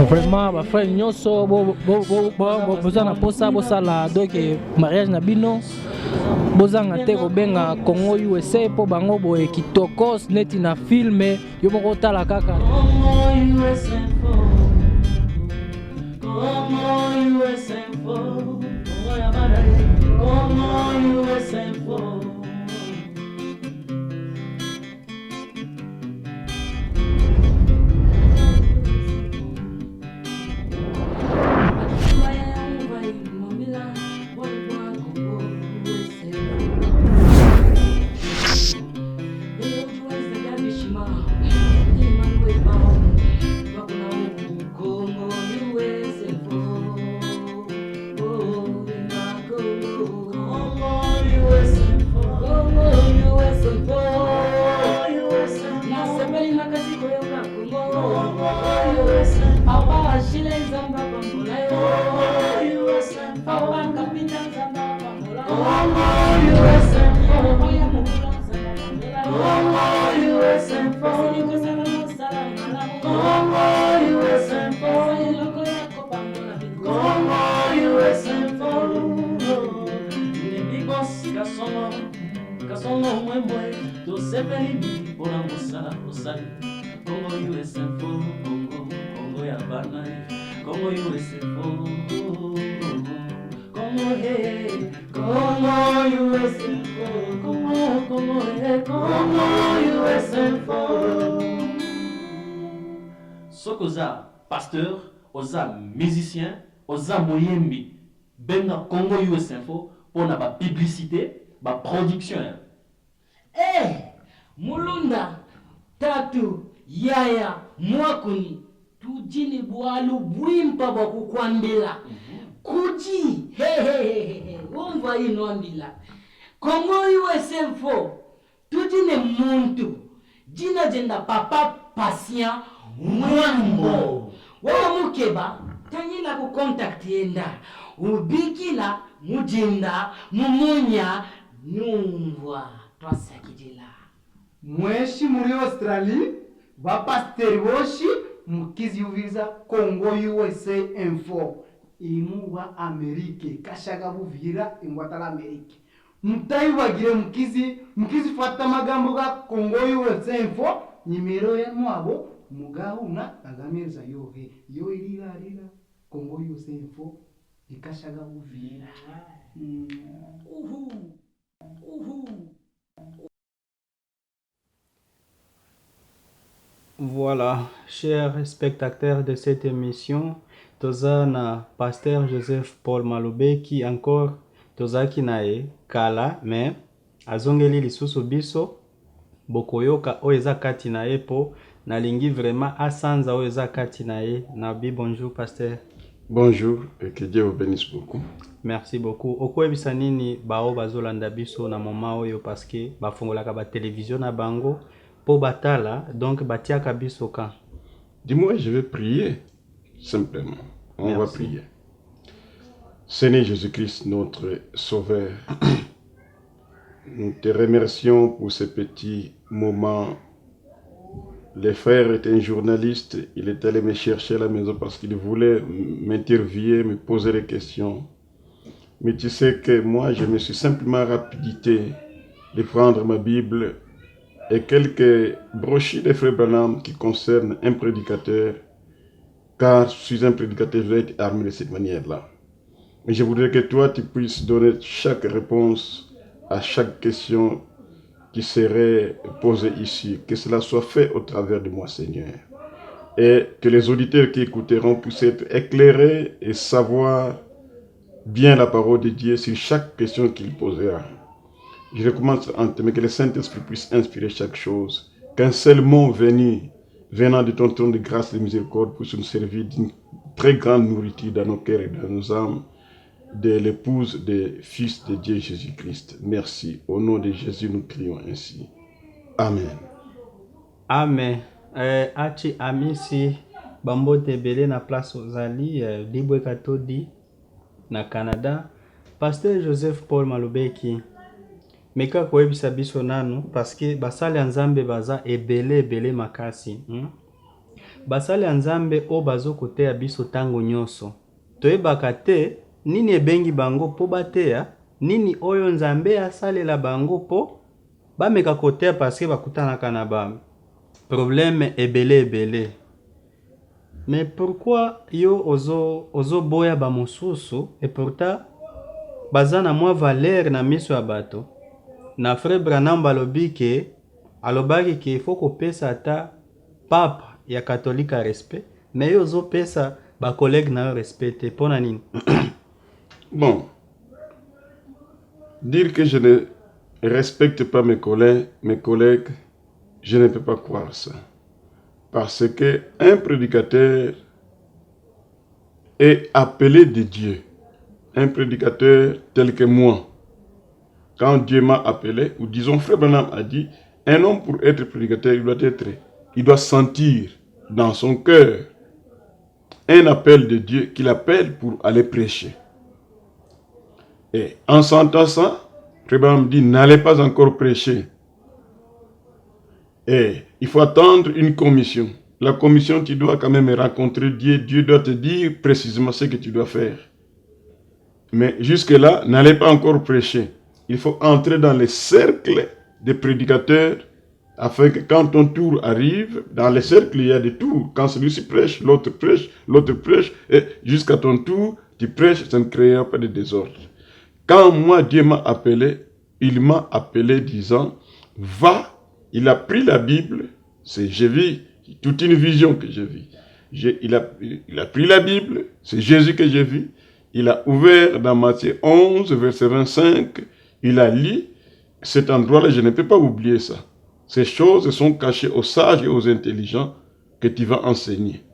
Vraiment, ma frère nyonso bozana posa bosala donc mariage na bino bozanga te kobenga Congo USA po bango boye kitokos neti na filme yo moko tala kaka Sokoza pasteur, oza musicien, oza moyembi, benga Congo US Info pour la publicité, la production. Mulunda tatu yaya mwakuni tujini bwalu bwimpa bakukwambila kuji umva inwambila Congo USM4 tujine muntu jina jenda papa patient mwambo wa mukeba tanyila ku contact yenda ubikila mujenda mumunya numva twasakidila mweshi muri Australia bapasteri boshi mukizi yuviza Congo USA Info imu wa Amerike kashaga buvira ingwatala Amerike mutayibagire mukizi fata magambo ga Congo USA Info nimero ya mwabo mugahuna agameza yohe yo irira Congo USA Info ikashaga buvira Voilà, chers spectateurs de cette émission, Tozana Pasteur Joseph Paul Malobe qui encore Tozaki nae kala mais azongeli lisusu biso bokoyoka oeza kati nae po nalingi vraiment asanza oeza kati nae nabi. Bonjour Pasteur. Bonjour et que Dieu vous bénisse beaucoup. Merci beaucoup. Okoyebisa nini bao bazolanda biso na moment oyo parce que bafongolaka ba télévision na bango po batala donc batiaka biso ka. Dis-moi, je vais prier simplement. On Merci. va prier. Seigneur Jésus-Christ, notre Sauveur, nous te remercions pour ce petit moment. Le frère était un journaliste, il est allé me chercher à la maison parce qu'il voulait m'interviewer, me poser des questions. Mais tu sais que moi, je me suis simplement rapidité de prendre ma Bible et quelques brochures de Frère Branham qui concernent un prédicateur, car je suis un prédicateur, je dois être armé de cette manière-là. Mais je voudrais que toi, tu puisses donner chaque réponse à chaque question qui serait posée ici, que cela soit fait au travers de moi, Seigneur. Et que les auditeurs qui écouteront puissent être éclairés et savoir bien la parole de Dieu sur chaque question qu'il posera. Je recommence en te que le Saint-Esprit puisse inspirer chaque chose, qu'un seul mot venant de ton trône de grâce et de miséricorde puisse nous servir d'une très grande nourriture dans nos cœurs et dans nos âmes, de l'épouse des fils de Dieu Jésus-Christ. Merci. Au nom de Jésus, nous prions ainsi. Amen. Amen. Achi amisi bambote belé na place ozali libwe katodi na Canada. Pasteur Joseph Paul Malobeki meka koyebisa biso nanu parce que basali nzambe baza ebele makasi. basali ya nzambe oyo bazokoteya biso ntango nyonso toyebaka te nini ebengi bango mpo bateya, nini oyo nzambe asalela bango mpo bameka koteya paske bakutanaka na problème ebele. Mais pourquoi yo ozoboya bamosusu et pourtant baza na mwa valeur na miso ya bato? Na frère Branham alobaki ke faut kopesa ata pape ya katolika respect, mais yo ozopesa bakolege na yo respect te, mpona nini? Bon, dire que je ne respecte pas mes collègues, je ne peux pas croire ça. Parce que un prédicateur est appelé de Dieu. Un prédicateur tel que moi. Quand Dieu m'a appelé, ou disons Frère Branham a dit, un homme pour être prédicateur, il doit sentir dans son cœur un appel de Dieu qu'il appelle pour aller prêcher. Et en sentant ça, Frère Branham dit, n'allez pas encore prêcher. Et il faut attendre une commission. La commission, tu dois quand même rencontrer Dieu. Dieu doit te dire précisément ce que tu dois faire. Mais jusque-là, n'allez pas encore prêcher. Il faut entrer dans les cercles des prédicateurs afin que quand ton tour arrive, dans les cercles, il y a des tours. Quand celui-ci prêche, l'autre prêche, et jusqu'à ton tour, tu prêches, ça ne créera pas de désordre. Quand moi, Dieu m'a appelé, il m'a appelé disant, va. Il a pris la Bible, j'ai vu toute une vision que j'ai vue. Il a pris la Bible, c'est Jésus que j'ai vu. Il a ouvert dans Matthieu 11, verset 25, il a lu. Cet endroit-là, je ne peux pas oublier ça. Ces choses sont cachées aux sages et aux intelligents que tu vas enseigner.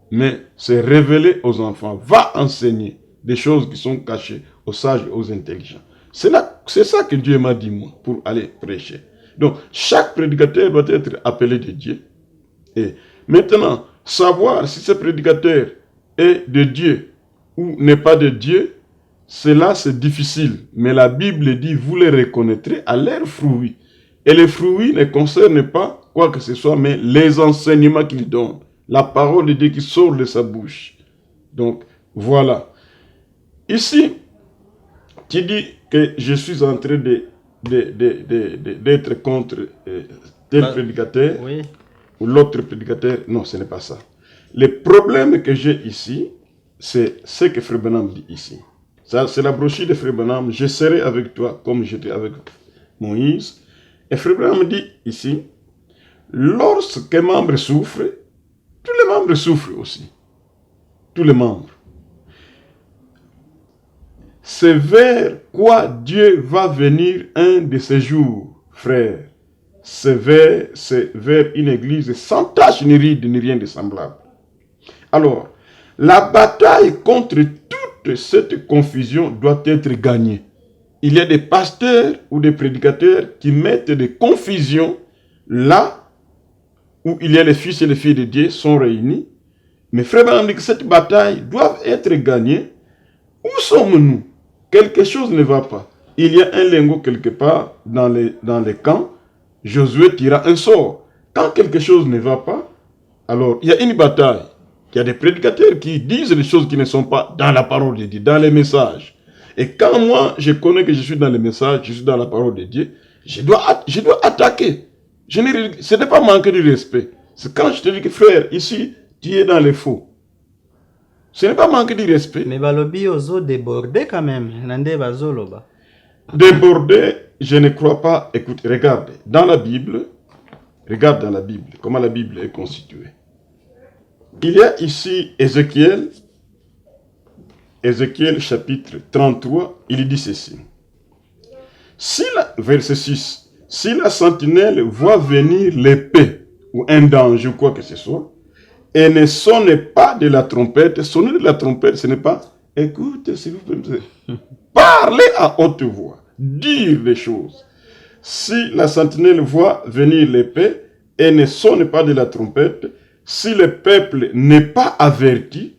Mais c'est révélé aux enfants. Va enseigner des choses qui sont cachées aux sages et aux intelligents. C'est ça que Dieu m'a dit, moi, pour aller prêcher. Donc, chaque prédicateur doit être appelé de Dieu. Et maintenant, savoir si ce prédicateur est de Dieu ou n'est pas de Dieu, cela c'est difficile. Mais la Bible dit, vous les reconnaîtrez à leurs fruits. Et les fruits ne concernent pas quoi que ce soit, mais les enseignements qu'il donne. La parole de Dieu qui sort de sa bouche. Donc, voilà. Ici, tu dis que je suis en train d'être contre tel prédicateur, oui, ou l'autre prédicateur. Non, ce n'est pas ça. Le problème que j'ai ici, c'est ce que Frère Branham dit ici. Ça, c'est la brochure de Frère Branham. Je serai avec toi comme j'étais avec Moïse. Et Frère Branham dit ici, lorsqu'un membre souffre, tous les membres souffrent aussi. Tous les membres. C'est vers quoi Dieu va venir un de ces jours, frère. C'est vers une église sans tache ni ride ni rien de semblable. Alors, la bataille contre toute cette confusion doit être gagnée. Il y a des pasteurs ou des prédicateurs qui mettent des confusions là où il y a les fils et les filles de Dieu sont réunis. Mais frère Branham dit que cette bataille doit être gagnée. Où sommes-nous? Quelque chose ne va pas. Il y a un lingot quelque part dans les camps. Josué tira un sort. Quand quelque chose ne va pas, alors il y a une bataille. Il y a des prédicateurs qui disent des choses qui ne sont pas dans la parole de Dieu, dans les messages. Et quand moi, je connais que je suis dans les messages, je suis dans la parole de Dieu, je dois attaquer. Ce n'est pas manquer de respect. C'est quand je te dis que frère, ici, tu es dans les faux. Ce n'est pas manquer de respect. Mais balobi ozo déborder quand même. Nande bazoloba. Déborder, je ne crois pas. Écoute, regarde dans la Bible, comment la Bible est constituée. Il y a ici Ézéchiel chapitre 33, il dit ceci. Verset 6. Si la sentinelle voit venir l'épée ou un danger ou quoi que ce soit, et ne sonne pas de la trompette, sonner de la trompette, ce n'est pas, écoute, s'il vous plaît, parler à haute voix, dire des choses. Si la sentinelle voit venir l'épée et ne sonne pas de la trompette, si le peuple n'est pas averti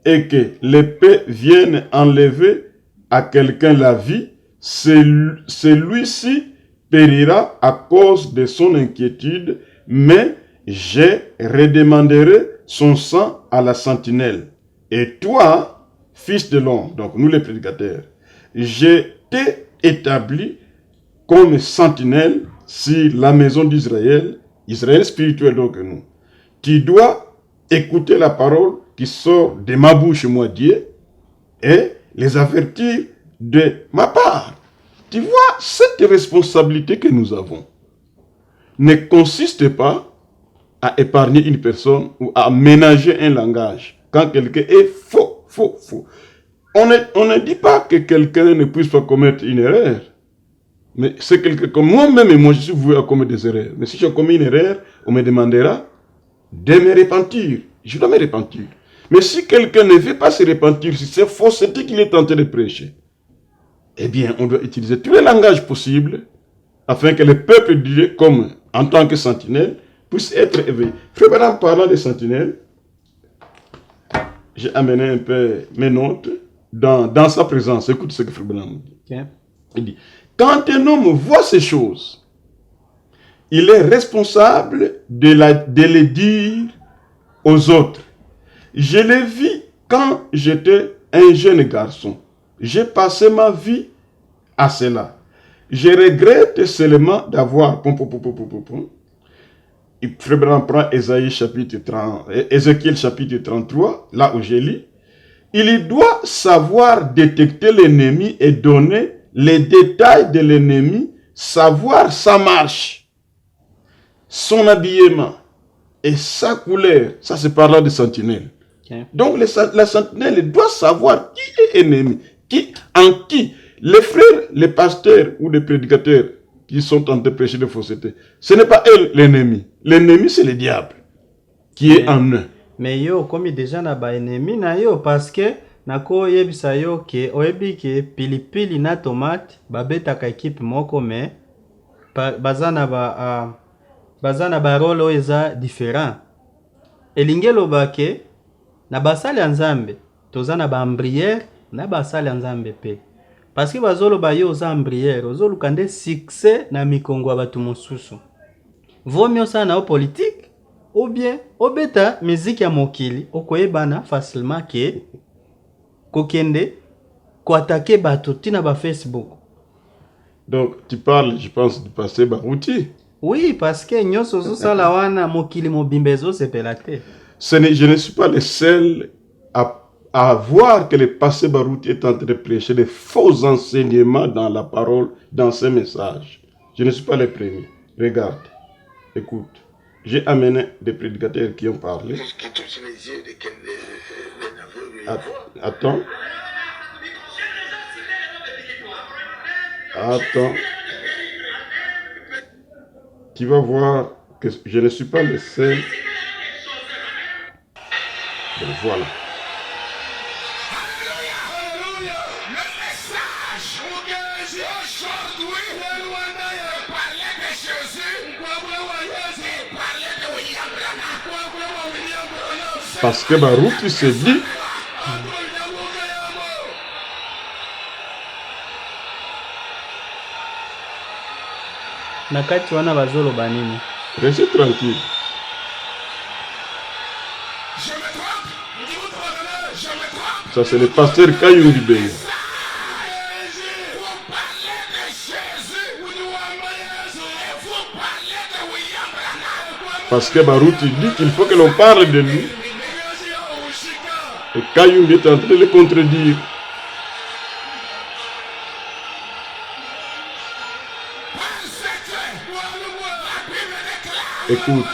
et que l'épée vienne enlever à quelqu'un la vie, celui-ci périra à cause de son inquiétude, mais je redemanderai son sang à la sentinelle. Et toi, fils de l'homme, donc nous les prédicateurs, je t'ai établi comme sentinelle sur la maison d'Israël, Israël spirituel donc nous. Tu dois écouter la parole qui sort de ma bouche, moi Dieu, et les avertir de ma part. Tu vois, cette responsabilité que nous avons ne consiste pas à épargner une personne ou à ménager un langage quand quelqu'un est faux. On ne dit pas que quelqu'un ne puisse pas commettre une erreur. Mais c'est quelqu'un comme moi-même, et moi je suis voué à commettre des erreurs. Mais si j'ai commis une erreur, on me demandera de me repentir. Je dois me repentir. Mais si quelqu'un ne veut pas se repentir, si c'est fausseté qu'il est tenté de prêcher, eh bien, on doit utiliser tous les langages possibles afin que le peuple de Dieu, comme en tant que sentinelle, puisse être éveillé. Frère Branham, parlant des sentinelles, j'ai amené un peu mes notes dans sa présence. Écoute ce que Frère Branham dit. Okay. Il dit, quand un homme voit ces choses, il est responsable de les dire aux autres. Je les vis quand j'étais un jeune garçon. J'ai passé ma vie à cela. Je regrette seulement d'avoir... Frère Branham prend Ésaïe chapitre 30, Ézéchiel chapitre 33, là où j'ai lu. Il doit savoir détecter l'ennemi et donner les détails de l'ennemi, savoir sa marche, son habillement et sa couleur. Ça, c'est parlant de sentinelle. Okay. Donc, la sentinelle doit savoir qui est ennemi, en qui. Les frères, les pasteurs ou les prédicateurs qui sont en train de prêcher de fausseté, ce n'est pas eux l'ennemi. L'ennemi, c'est le diable qui est en eux. Mais yo, comme déjà na ba ennemi na yo, parce que nako yebisa yo ke oyebi ke pilipili na tomate babetaka équipe moko mais bazana ba rôle oyo eza différent. Elingi eloba ke na basali ya Nzambe toza na ba ambrière na basali ya Nzambe pe. Parce que bazoloba yo oza ambrière, ozoluka nde succès na mikongo ya bato mosusu. Vaut mieux ça na politique ou bien obeta musique ya mokili okoyebana facilement ke kokende ko attaquer bato tina ba Facebook. Donc tu parles, je pense, du pasteur Barouti. Oui, parce que nyonso zo sala wana mokili mobimbezo sepelate. Je ne suis pas le seul à voir que le pasteur Barouti est en train de prêcher des faux enseignements dans la parole, dans ses messages. Je ne suis pas le premier. Regarde, écoute. J'ai amené des prédicateurs qui ont parlé. Attends. Tu vas voir que je ne suis pas le seul. Donc voilà. Parce que Barouti se dit nakati wana bazolo banini. Restez tranquille. Ça c'est le pasteur Kayumbi Bey. Parce que Barouti dit qu'il faut que l'on parle de lui. Et Kayumbi est en train de le contredire. Écoute.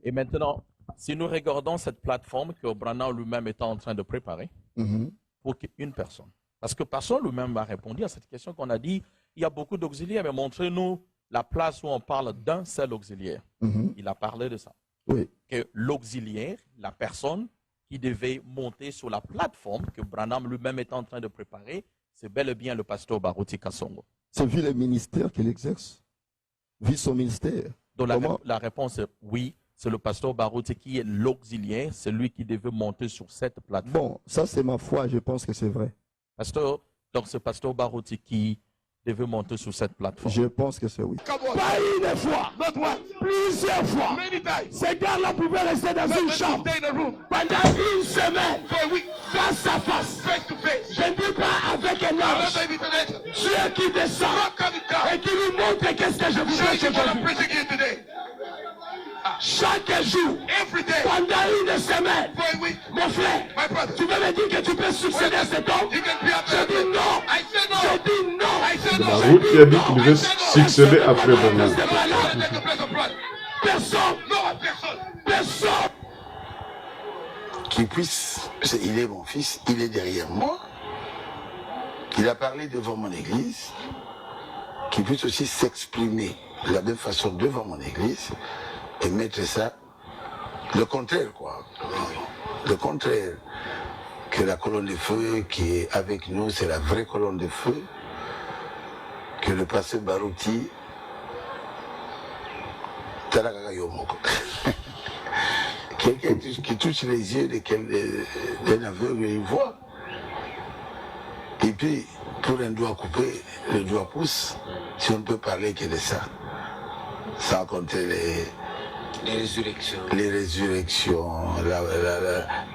Et maintenant, si nous regardons cette plateforme que Branham lui-même est en train de préparer pour qu'une personne, parce que personne lui-même m'a répondu à cette question qu'on a dit, il y a beaucoup d'auxiliaires, mais montrez-nous la place où on parle d'un seul auxiliaire. Il a parlé de ça. Oui. Que l'auxiliaire, la personne, qui devait monter sur la plateforme que Branham lui-même est en train de préparer, c'est bel et bien le pasteur Baruti Kasongo. C'est vu le ministère qu'il exerce, vu son ministère. Donc Comment? la réponse est oui, c'est le pasteur Baruti qui est l'auxiliaire, c'est lui qui devait monter sur cette plateforme. Bon, ça c'est ma foi, je pense que c'est vrai. Pasteur, donc c'est pasteur Baruti qui devait monter sur cette plateforme. Je pense que c'est oui. Pas une fois, plusieurs fois. Ces gars-là pouvaient rester dans une chambre pendant une semaine, face à face. Je ne dis pas avec un ange. Dieu qui descend et qui lui montre qu'est-ce que je voudrais que je dise. Chaque jour, pendant une semaine, mon frère, tu veux me dire que tu peux succéder à cet homme? Je dis non. Je dis non. Baruti a dit qu'il veut succéder à Frère Branham. Personne. Personne. Qu'il puisse, il est mon fils, il est derrière moi, il a parlé devant mon église, qu'il puisse aussi s'exprimer de la même façon devant mon église et mettre ça, le contraire quoi, le contraire, que la colonne de feu qui est avec nous, c'est la vraie colonne de feu, que le pasteur Baruti, quelqu'un qui touche les yeux d'un aveugle, il voit. Et puis, pour un doigt coupé, le doigt pousse, si on ne peut parler que de ça, sans compter les résurrections,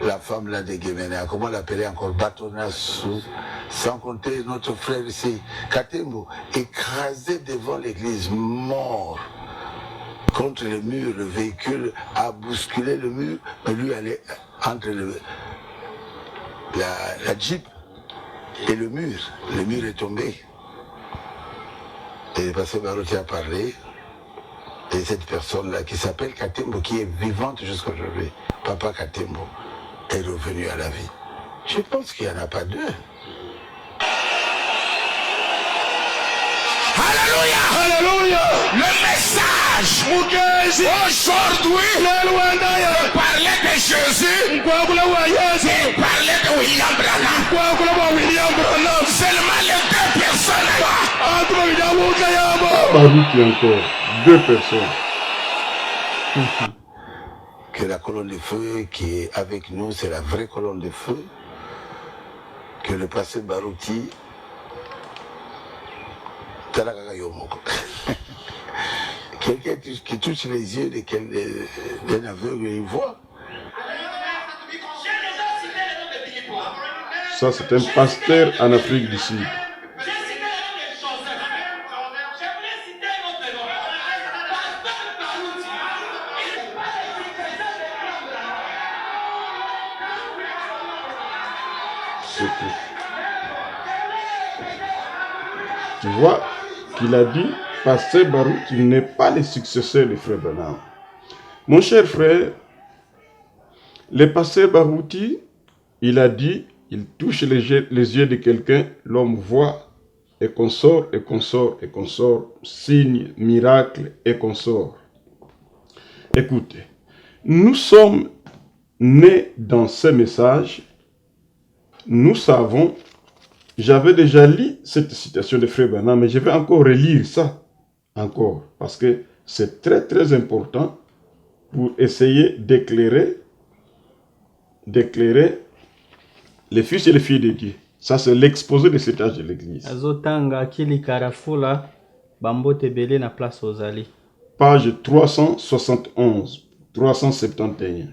la femme là de Guéménéa, comment l'appeler encore, Batonassou, sans compter notre frère ici, Katembo, écrasé devant l'église, mort. Contre le mur, le véhicule a bousculé le mur, mais lui allait entre la Jeep et le mur est tombé. Et le pasteur Baruti a parlé, et cette personne-là qui s'appelle Katembo, qui est vivante jusqu'à aujourd'hui, Papa Katembo, est revenu à la vie. Je pense qu'il n'y en a pas deux. Alléluia! Alléluia! Le message aujourd'hui de parler de Jésus et parler de William Branham. Seulement les deux personnes. Baruti encore, deux personnes. Que la colonne de feu qui est avec nous, c'est la vraie colonne de feu. Que le pasteur Baruti, quelqu'un qui touche les yeux d'un aveugle, il voit. Ça, c'est un pasteur en Afrique du Sud. C'est tout. Tu vois qu'il a dit, pasteur Baruti n'est pas le successeur de Frère Branham. Mon cher frère, le pasteur Baruti, il a dit, il touche les yeux de quelqu'un, l'homme voit et consort, et consort, et consort, signe, miracle, et consort. Écoutez, nous sommes nés dans ce message, nous savons. J'avais déjà lu cette citation de Frère Branham, mais je vais encore relire ça, encore, parce que c'est très très important pour essayer d'éclairer les fils et les filles de Dieu. Ça, c'est l'exposé de cet âge de l'Église. Azotanga kili karafula bambote belé na place ozali. Page 371, 371.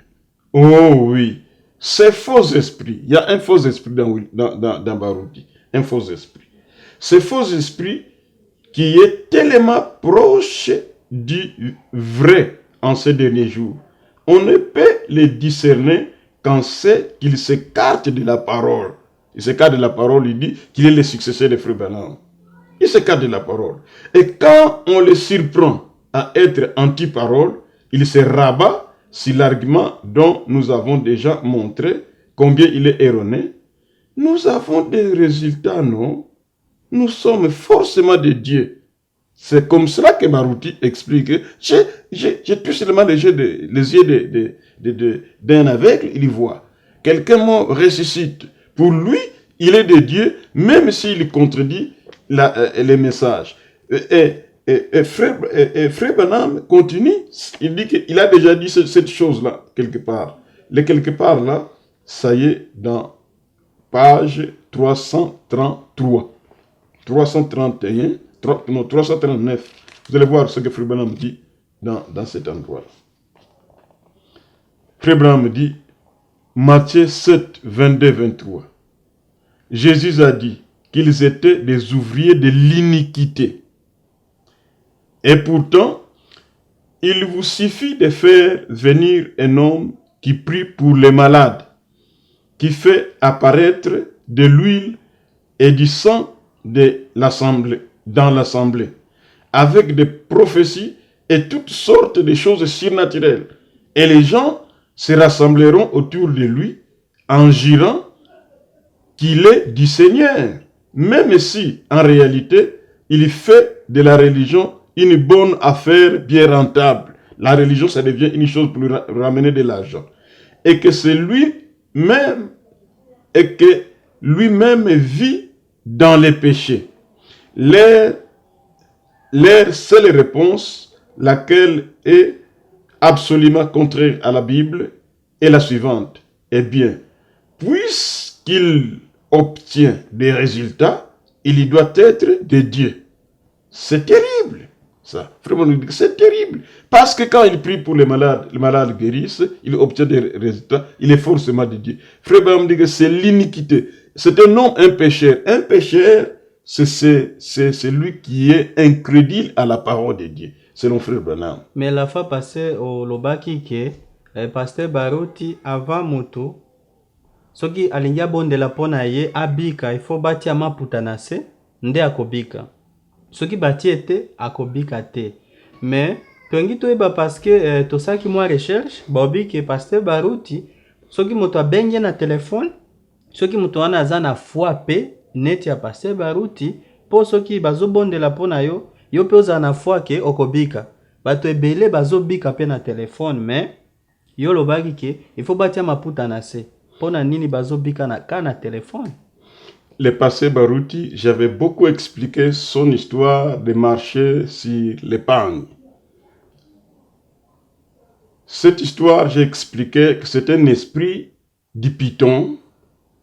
Oh oui, c'est faux esprit. Il y a un faux esprit dans Baruti. Un faux esprit. Ce faux esprit qui est tellement proche du vrai en ces derniers jours. On ne peut le discerner quand c'est qu'il s'écarte de la parole. Il s'écarte de la parole, il dit qu'il est le successeur de Frère Branham. Il s'écarte de la parole. Et quand on le surprend à être anti-parole, il se rabat sur l'argument dont nous avons déjà montré combien il est erroné. Nous avons des résultats, non? Nous sommes forcément des dieux. C'est comme cela que Baruti explique. J'ai tout seulement les yeux d'un aveugle, il voit. quelqu'un mort ressuscite. Pour lui, il est de Dieu, même s'il contredit les messages. Et Frère Branham continue, il dit qu'il a déjà dit cette chose-là, quelque part. Le quelque part là, ça y est, dans page 333, 331, 339. Vous allez voir ce que Frère Branham dit dans cet endroit. Frère Branham dit, Matthieu 7, 22, 23. Jésus a dit qu'ils étaient des ouvriers de l'iniquité. Et pourtant, il vous suffit de faire venir un homme qui prie pour les malades, qui fait apparaître de l'huile et du sang dans l'assemblée, avec des prophéties et toutes sortes de choses surnaturelles. Et les gens se rassembleront autour de lui en jurant qu'il est du Seigneur, même si, en réalité, il fait de la religion une bonne affaire bien rentable. La religion, ça devient une chose pour lui ramener de l'argent. Et que c'est lui-même, vit dans les péchés. Leur seule réponse, laquelle est absolument contraire à la Bible, est la suivante. Eh bien, puisqu'il obtient des résultats, il doit être de Dieu. C'est terrible, ça. Vraiment, c'est terrible. Parce que quand il prie pour les malades guérissent, il obtient des résultats, il est forcément de Dieu. Frère Branham dit que c'est l'iniquité. C'est un homme, un pécheur. Un pécheur, c'est celui qui est incrédule à la parole de Dieu, selon Frère Branham. Mais la fois passée, au Lobaki, Pasteur Baruti, avant Moto, soki alingia bondela pona ye abika, il faut batia maputa na se, nde akobika. Soki bati ete akobika te. Mais tongi toyeba parce que tosaki mwa recherche baobi ke Pasteur Baruti soki moto abenge na telefone, soki moto wana aza na foi pe neti ya Pasteur Baruti, po soki bazobondela pona yo, yo pe oza na foi ke okobika. Bato ebele bazobika pe na telefone, mais yo lobaki ke il faut batia maputa na se. Pona nini bazobika na ka na telefone. Le Pasteur Baruti, j'avais beaucoup expliqué son histoire de marcher sur l'épargne. Cette histoire, j'ai expliqué que c'est un esprit du python,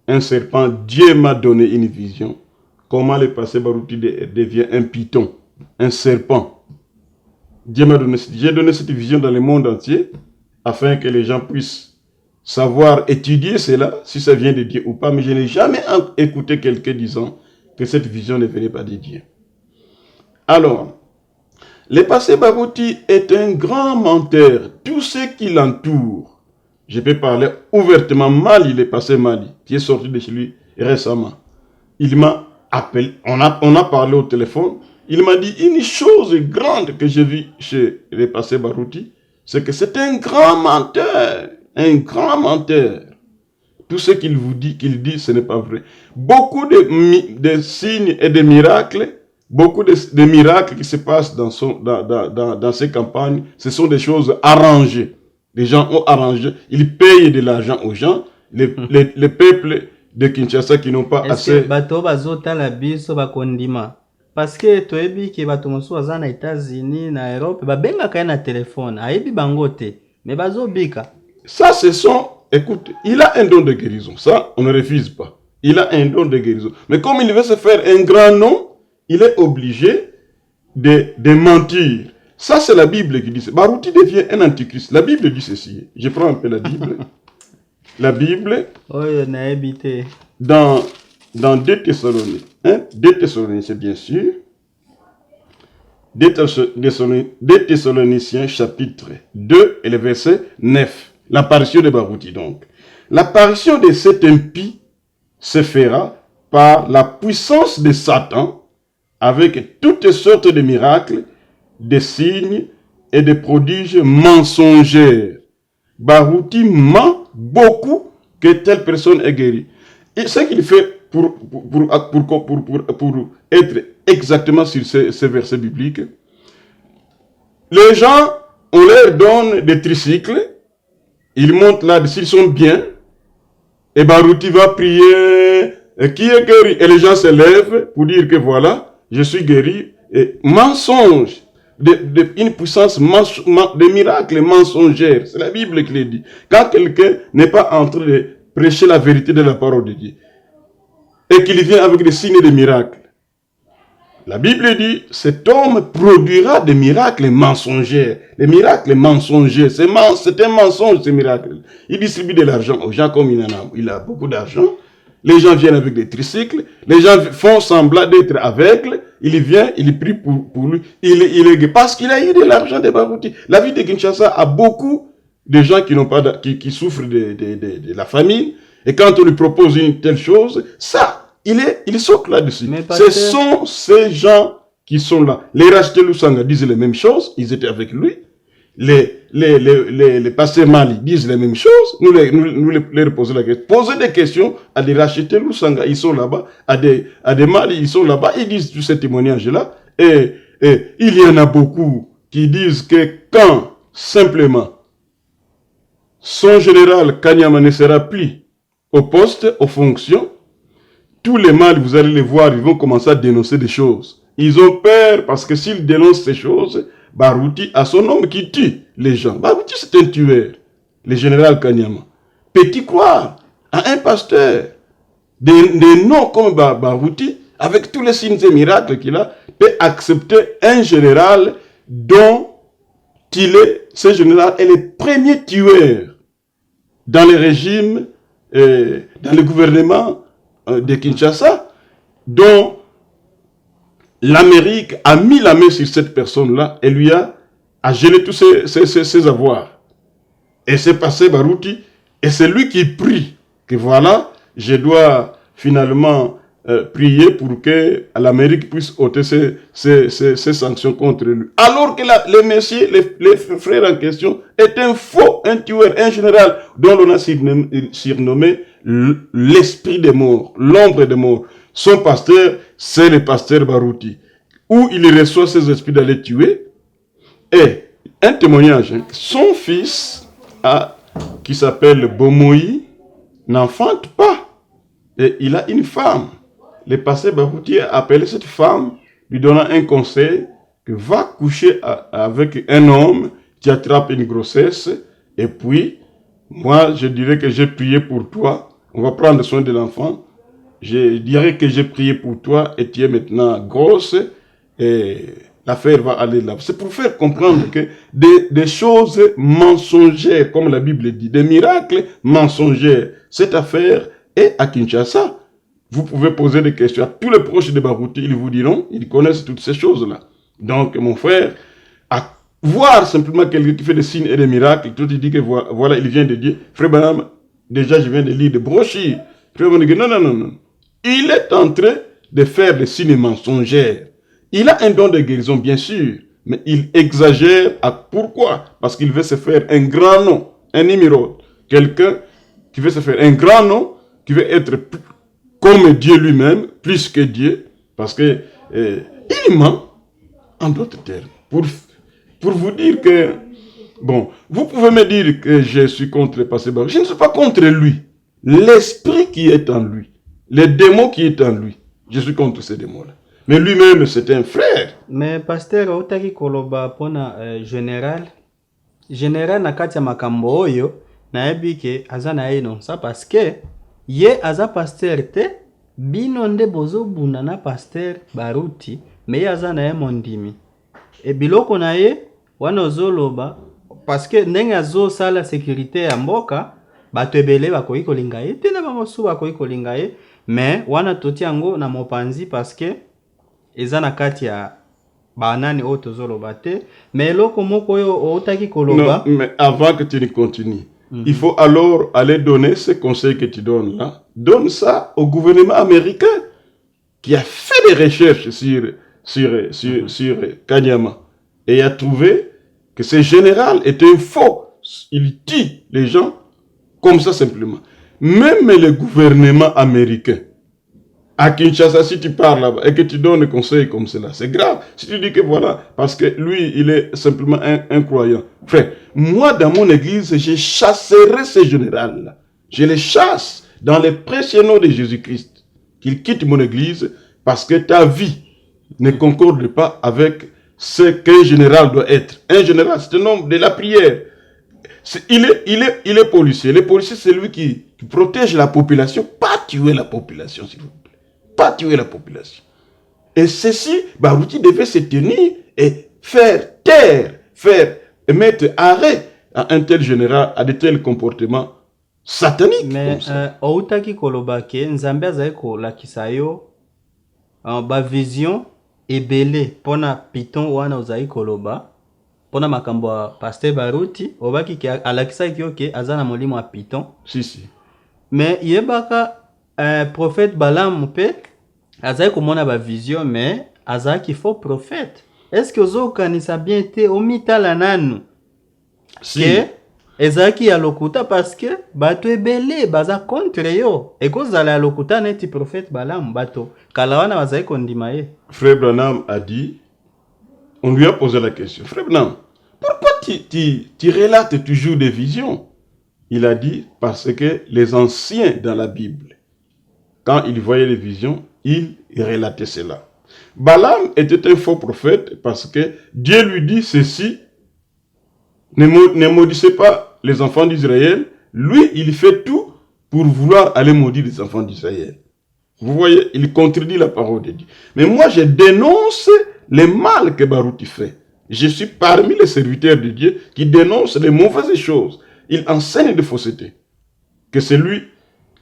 un serpent. Dieu m'a donné une vision. Comment le Pasteur Baruti devient un python, un serpent. Dieu m'a donné, j'ai donné cette vision dans le monde entier, afin que les gens puissent savoir étudier cela, si ça vient de Dieu ou pas, mais je n'ai jamais écouté quelqu'un disant que cette vision ne venait pas de Dieu. Alors, le Pasteur Baruti est un grand menteur. Tous ceux qui l'entourent, je peux parler ouvertement, Mali, le Pasteur Mali, qui est sorti de chez lui récemment. Il m'a appelé, on a parlé au téléphone, il m'a dit une chose grande que j'ai vue chez le Pasteur Baruti, c'est que c'est un grand menteur. Un grand menteur. Tout ce qu'il vous dit, ce n'est pas vrai. Beaucoup de signes et de miracles, beaucoup de miracles qui se passent dans ces campagnes, ce sont des choses arrangées. Les gens ont arrangé, ils payent de l'argent aux gens, les peuples de Kinshasa qui n'ont pas assez. Bato bazota la biso bakondima. Parce que toebi ke bato mosu aza na États-Unis, na Europe, babenga kaya na téléphone, ayebi bangote, mais bazobika. Ça, écoute, il a un don de guérison. Ça, on ne refuse pas. Il a un don de guérison. Mais comme il veut se faire un grand nom, il est obligé de mentir. Ça, c'est la Bible qui dit ça. Baruti devient un antichrist. La Bible dit ceci. Je prends un peu la Bible. La Bible, dans 2 Thessaloniciens, 2 Thessaloniciens, bien sûr. 2 Thessaloniciens, chapitre 2, et le verset 9. L'apparition de Baruti, donc. L'apparition de cet impie se fera par la puissance de Satan, avec toutes sortes de miracles, de signes et de prodiges mensongers. Baruti ment beaucoup que telle personne est guérie. Et ce qu'il fait pour être exactement sur ces versets bibliques, les gens, on leur donne des tricycles, ils montent là, s'ils sont bien, Et Barouti va prier, qui est guéri? Et les gens se lèvent pour dire que voilà, je suis guéri. Et mensonge, une puissance, des miracles mensongers. C'est la Bible qui le dit. Quand quelqu'un n'est pas en train de prêcher la vérité de la parole de Dieu, et qu'il vient avec des signes et des miracles, la Bible dit, cet homme produira des miracles mensongers. Les miracles mensongers, c'est un mensonge, ces miracles. Il distribue de l'argent aux gens comme il a beaucoup d'argent. Les gens viennent avec des tricycles. Les gens font semblant d'être aveugles. Il vient, il prie pour lui. Il est parce qu'il a eu de l'argent de Barouti. La ville de Kinshasa a beaucoup de gens qui souffrent de la famine. Et quand on lui propose une telle chose, ça, il saute là-dessus. Ce sont ces gens qui sont là. Les Racheté Lusanga disent les mêmes choses. Ils étaient avec lui. Les pasteurs Mali disent les mêmes choses. Nous les posons la question. Posez des questions à des Racheté Lusanga. Ils sont là-bas. À des Mali, ils sont là-bas. Ils disent tous ces témoignages-là. Et il y en a beaucoup qui disent que quand, simplement, son général Kanyama ne sera plus au poste, aux fonctions, tous les Mali, vous allez les voir, ils vont commencer à dénoncer des choses. Ils ont peur parce que s'ils dénoncent ces choses, Barouti a son homme qui tue les gens. Barouti, c'est un tueur. Le général Kanyama. Peut-il croire à un pasteur des noms comme Barouti, avec tous les signes et miracles qu'il a, peut accepter un général dont ce général est le premier tueur dans les régimes, dans le gouvernement de Kinshasa, dont l'Amérique a mis la main sur cette personne-là et lui a gelé tous ses avoirs. Et c'est passé Barouti, et c'est lui qui prie que voilà, je dois finalement prier pour que l'Amérique puisse ôter ses sanctions contre lui. Alors que les messieurs, les frères en question, est un faux, un tueur, un général dont l'on a surnommé l'esprit des morts, l'ombre des morts. Son pasteur, c'est le pasteur Barouti, où il reçoit ses esprits d'aller tuer. Et un témoignage, son fils, qui s'appelle Bomoï, n'enfante pas. Et il a une femme. Le pasteur Barouti a appelé cette femme, lui donnant un conseil, que va coucher avec un homme qui attrape une grossesse, et puis, moi, je dirais que j'ai prié pour toi, on va prendre soin de l'enfant, je dirais que j'ai prié pour toi, et tu es maintenant grosse, et l'affaire va aller là. C'est pour faire comprendre que des choses mensongères, comme la Bible dit, des miracles mensongers, cette affaire est à Kinshasa. Vous pouvez poser des questions à tous les proches de Barouti, ils vous diront, ils connaissent toutes ces choses-là. Donc, mon frère, à voir simplement quelqu'un qui fait des signes et des miracles, tout il dit que voilà, il vient de Dieu. Frère Branham, déjà je viens de lire des brochures. Frère Branham dit non. Il est en train de faire des signes mensongers. Il a un don de guérison, bien sûr, mais il exagère. Pourquoi? Parce qu'il veut se faire un grand nom, un numéro. Quelqu'un qui veut se faire un grand nom, qui veut être comme Dieu lui-même, plus que Dieu, parce que il ment, en d'autres termes, pour vous dire que, bon, vous pouvez me dire que je suis contre le passé Barouti. Je ne suis pas contre lui. L'esprit qui est en lui, les démons qui est en lui, je suis contre ces démons-là. Mais lui-même, c'est un frère. Mais pasteur, otaki koloba pona général na kati ya makambo oyo na ebike azana eno ça parce que ye aza pasteur te bino nde bozo bunda na pasteur Barouti mais ye azana ye mondimi e biloko na ye wana ozoloba parce que ndenge azo sala sécurité ya mboka bato ebele bakoki kolinga ye te na bamosu bakoki kolinga ye mais wana toti yango na mopanzi parce que eza na kati ya banani oyo tozoloba te mais eloko moko oyo otaki koloba. Non, mais avant que tu ne continues, il faut alors aller donner ce conseil que tu donnes là. Donne ça au gouvernement américain qui a fait des recherches sur Kanyama et a trouvé que ce général était un faux. Il tue les gens comme ça simplement. Même le gouvernement américain, à Kinshasa, si tu parles là-bas et que tu donnes des conseils comme cela, c'est grave. Si tu dis que voilà, parce que lui, il est simplement un croyant. Frère, moi, dans mon église, je chasserai ces généraux-là. Je les chasse dans le précieux nom de Jésus-Christ, qu'il quitte mon église parce que ta vie ne concorde pas avec ce qu'un général doit être. Un général, c'est un homme de la prière. Il est policier. Le policier, c'est lui qui protège la population, pas tuer la population, s'il vous plaît. Pas tuer la population. Et ceci, Barouti devait se tenir et faire taire, mettre arrêt à un tel général, à de tels comportements sataniques. Mais outaki kolobake, nzambe azali kolakisa yo ba vision ebele pona piton wana ozali koloba pona makambo ya Pasteur Barouti obaki ki alakisa ki oke azana molimo a piton. Si. Mais yebaka prophète Balaam mpe azali komona ba vision mais azaki faux prophète. Est-ce que ozo kanisa bien te omitala nanu? Si. Que ezaki ya lokuta parce que bato ebele baza contre yo. Ekozala ya lokuta neti prophète Balaam bato kalawana bazali kondima ye. Frère Branham a dit, on lui a posé la question, Frère Branham, pourquoi tu relates toujours des visions? Il a dit, parce que les anciens dans la Bible, quand ils voyaient les visions, ils relataient cela. Balaam était un faux prophète parce que Dieu lui dit ceci, ne maudissez pas les enfants d'Israël. Lui, il fait tout pour vouloir aller maudire les enfants d'Israël. Vous voyez, il contredit la parole de Dieu. Mais moi, je dénonce le mal que Barouti fait. Je suis parmi les serviteurs de Dieu qui dénoncent les mauvaises choses. Il enseigne de fausseté. Que c'est lui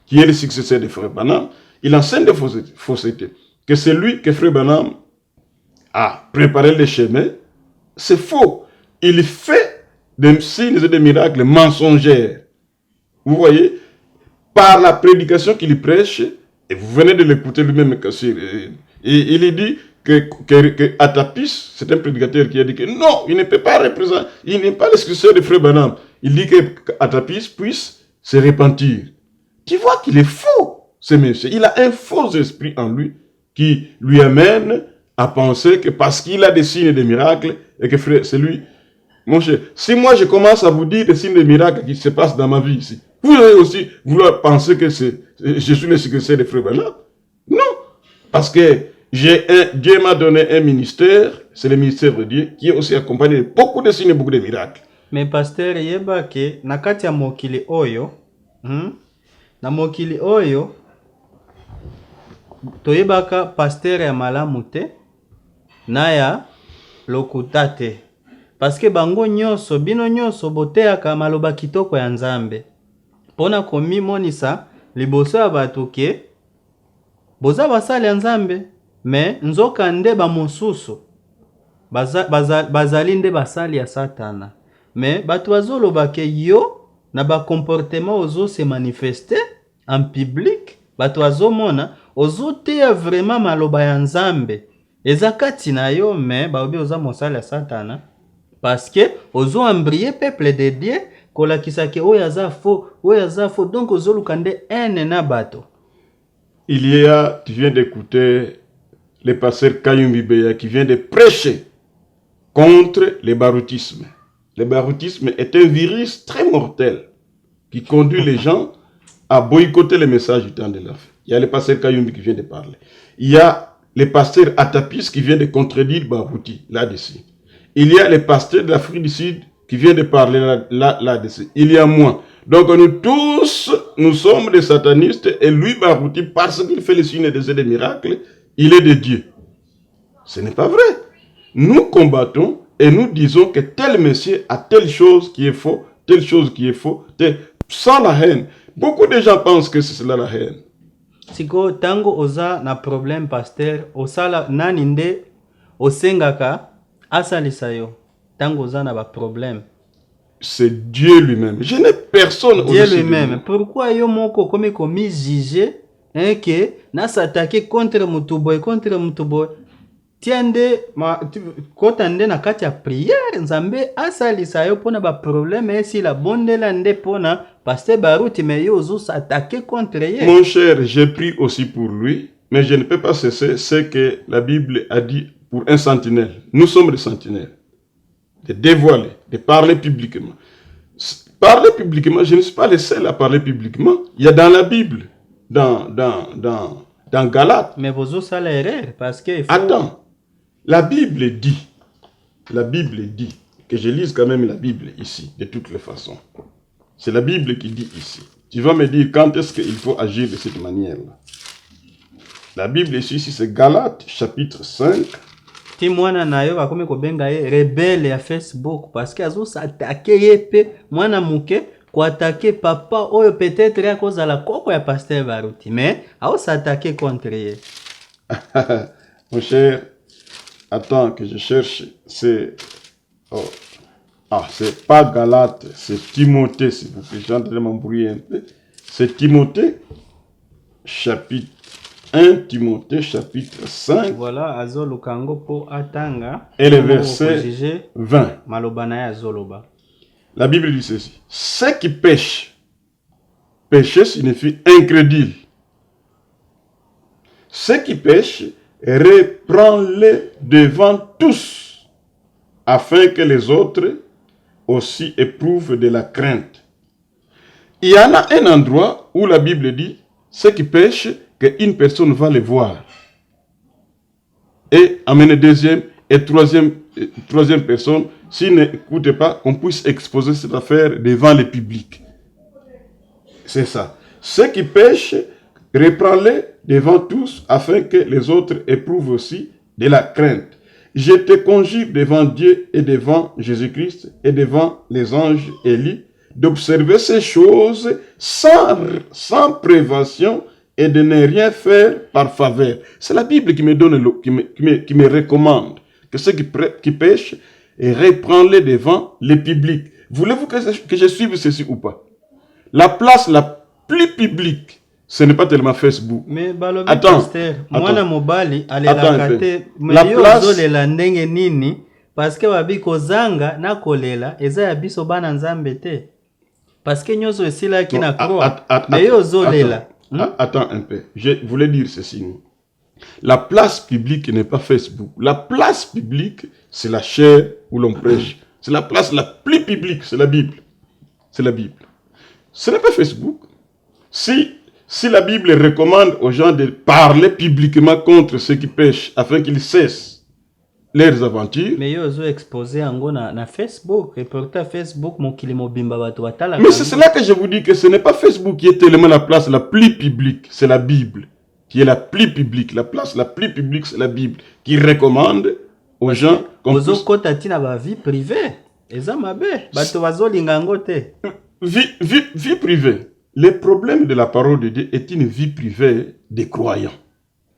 qui est le successeur de Frère Branham, il enseigne de fausseté. Que c'est lui que Frère Branham a préparé le chemin. C'est faux. Il fait des signes et des miracles mensongers. Vous voyez, par la prédication qu'il prêche, et vous venez de l'écouter lui-même, il dit que Atapis, c'est un prédicateur qui a dit que non, il ne peut pas représenter, il n'est pas le successeur de Frère Branham. Il dit que Atapis puisse se repentir. Tu vois qu'il est faux, ce monsieur. Il a un faux esprit en lui qui lui amène à penser que parce qu'il a des signes et des miracles, et que frère, c'est lui. Mon cher, si moi je commence à vous dire des signes et des miracles qui se passent dans ma vie ici, vous allez aussi vouloir penser que je suis le successeur de Frère Branham? Non, parce que Dieu m'a donné un ministère, c'est le ministère de Dieu, qui est aussi accompagné de beaucoup de signes et beaucoup de miracles. Mais pasteur yeba ke nakati ya mokili oyo, na mokili oyo toyebaka pasteur ya malamu te na ya lokuta te. Parce que bango nyonso bino nyonso boteaka maloba kitoko ya Nzambe. Pona komi monisa liboso ya bato ke boza basali ya Nzambe, mais nzoka nde ba mosusu bazali nde basali ya Satana. Mais bato bazoloba ke yo na ba comportement ozo se manifester en public, bato bazomona ozo te vraiment maloba ya Nzambe. Eza kati na yo mais baobi oza mosali ya Satana. Parce que ozo embrier peuple de Dieu kolakisa ke oyaza faux, donc ozo lukande ene na bato. Tu viens d'écouter le pasteur Kayumbi Beya qui vient de prêcher contre le baroutisme. Le baroutisme est un virus très mortel qui conduit les gens à boycotter les messages du temps de la fin. Il y a le pasteur Kayumbi qui vient de parler. Il y a le pasteur Atapis qui vient de contredire Barouti là-dessus. Il y a le pasteur de l'Afrique du Sud qui vient de parler là-dessus. Il y a moi. Donc nous tous, nous sommes des satanistes et lui, Barouti, parce qu'il fait les signes des miracles, il est de Dieu. Ce n'est pas vrai. Nous combattons et nous disons que tel monsieur a telle chose qui est faux, telle chose qui est faux, sans la haine. Beaucoup de gens pensent que c'est cela la haine. Siko tango oza na problème pasteur, osala nani nde osengaka asalisa yo. Tango oza na ba problème. C'est Dieu lui-même. Je n'ai personne Dieu lui-même. Pourquoi yo moko comme komi juger que na s'attaquer contre mutuboy tiende kotande na kati ya prière Nzambe asalisa yo pona ba problème et si la bondela nde pona pasteur Barouti mais yo zo s'attaquer contre ye. Mon cher, j'ai pris aussi pour lui, mais je ne peux pas cesser ce que la Bible a dit pour un sentinelle. Nous sommes des sentinelles. De dévoiler, de parler publiquement. Parler publiquement, je ne suis pas le seul à parler publiquement. Il y a dans la Bible dans Galates. Mais vous avez ça l'erreur parce que... Attends, la Bible dit, que je lise quand même la Bible ici, de toutes les façons. C'est la Bible qui dit ici. Tu vas me dire quand est-ce qu'il faut agir de cette manière-là. La Bible ici, c'est Galates, chapitre 5. Ti mwana na yo bakome kobenga ye rebelle ya Facebook parce que azo s'attaquer yepe mwana muke ko attaquer papa oyo peut-être ya cause la koko ya pasteur Baruti mais azo s'attaquer contre ye. Mon cher, attends que je cherche, c'est c'est pas Galate, c'est Timothée, s'il vous plaît, j'ai en train de m'embrouiller un peu. C'est Timothée, chapitre 1 Timothée chapitre 5. Voilà, azo lukango po atanga. Et le verset 20. Malobana ya zoloba. La Bible dit ceci. Ceux qui pêchent, pécher signifie incrédule. Ceux qui pêchent, reprends-les devant tous, afin que les autres aussi éprouvent de la crainte. Il y en a un endroit où la Bible dit, ceux qui pêchent, qu'une personne va les voir. Et amener deuxième et troisième personne, s'ils n'écoutent pas, qu'on puisse exposer cette affaire devant le public. C'est ça. Ceux qui pêchent, reprends-les devant tous, afin que les autres éprouvent aussi de la crainte. Je te conjure devant Dieu et devant Jésus-Christ et devant les anges Élie, d'observer ces choses sans prévention et de ne rien faire par faveur. C'est la Bible qui me donne, qui me recommande que ceux qui pêchent, et reprends-les devant le public. Voulez-vous que je suive ceci ou pas? La place la plus publique, ce n'est pas tellement Facebook. Mais balobi attends, pasteur, mwana mobali attends alela kate la mais place ozolela ndenge nini parce que babi kozanga na kolela eza ya biso bana nzambe te. Parce que nyoso esila ki na croix. Mais ozolela. Attends un peu. Je voulais dire ceci. La place publique n'est pas Facebook. La place publique, c'est la chair où l'on prêche. C'est la place la plus publique, c'est la Bible. C'est la Bible. Ce n'est pas Facebook. Si la Bible recommande aux gens de parler publiquement contre ceux qui pêchent afin qu'ils cessent leurs aventures. Mais yo zo exposé ango na Facebook, reporter Facebook mokili mobimba bato batala. Mais c'est cela que je vous dis que ce n'est pas Facebook qui est tellement la place la plus publique, c'est la Bible qui est la plus publique. La place la plus publique, c'est la Bible qui recommande aux gens comme vous kota tina ba vie privée. Eza mabe, bato bazolinga ngo te. Vie privée. Le problème de la parole de Dieu est une vie privée des croyants.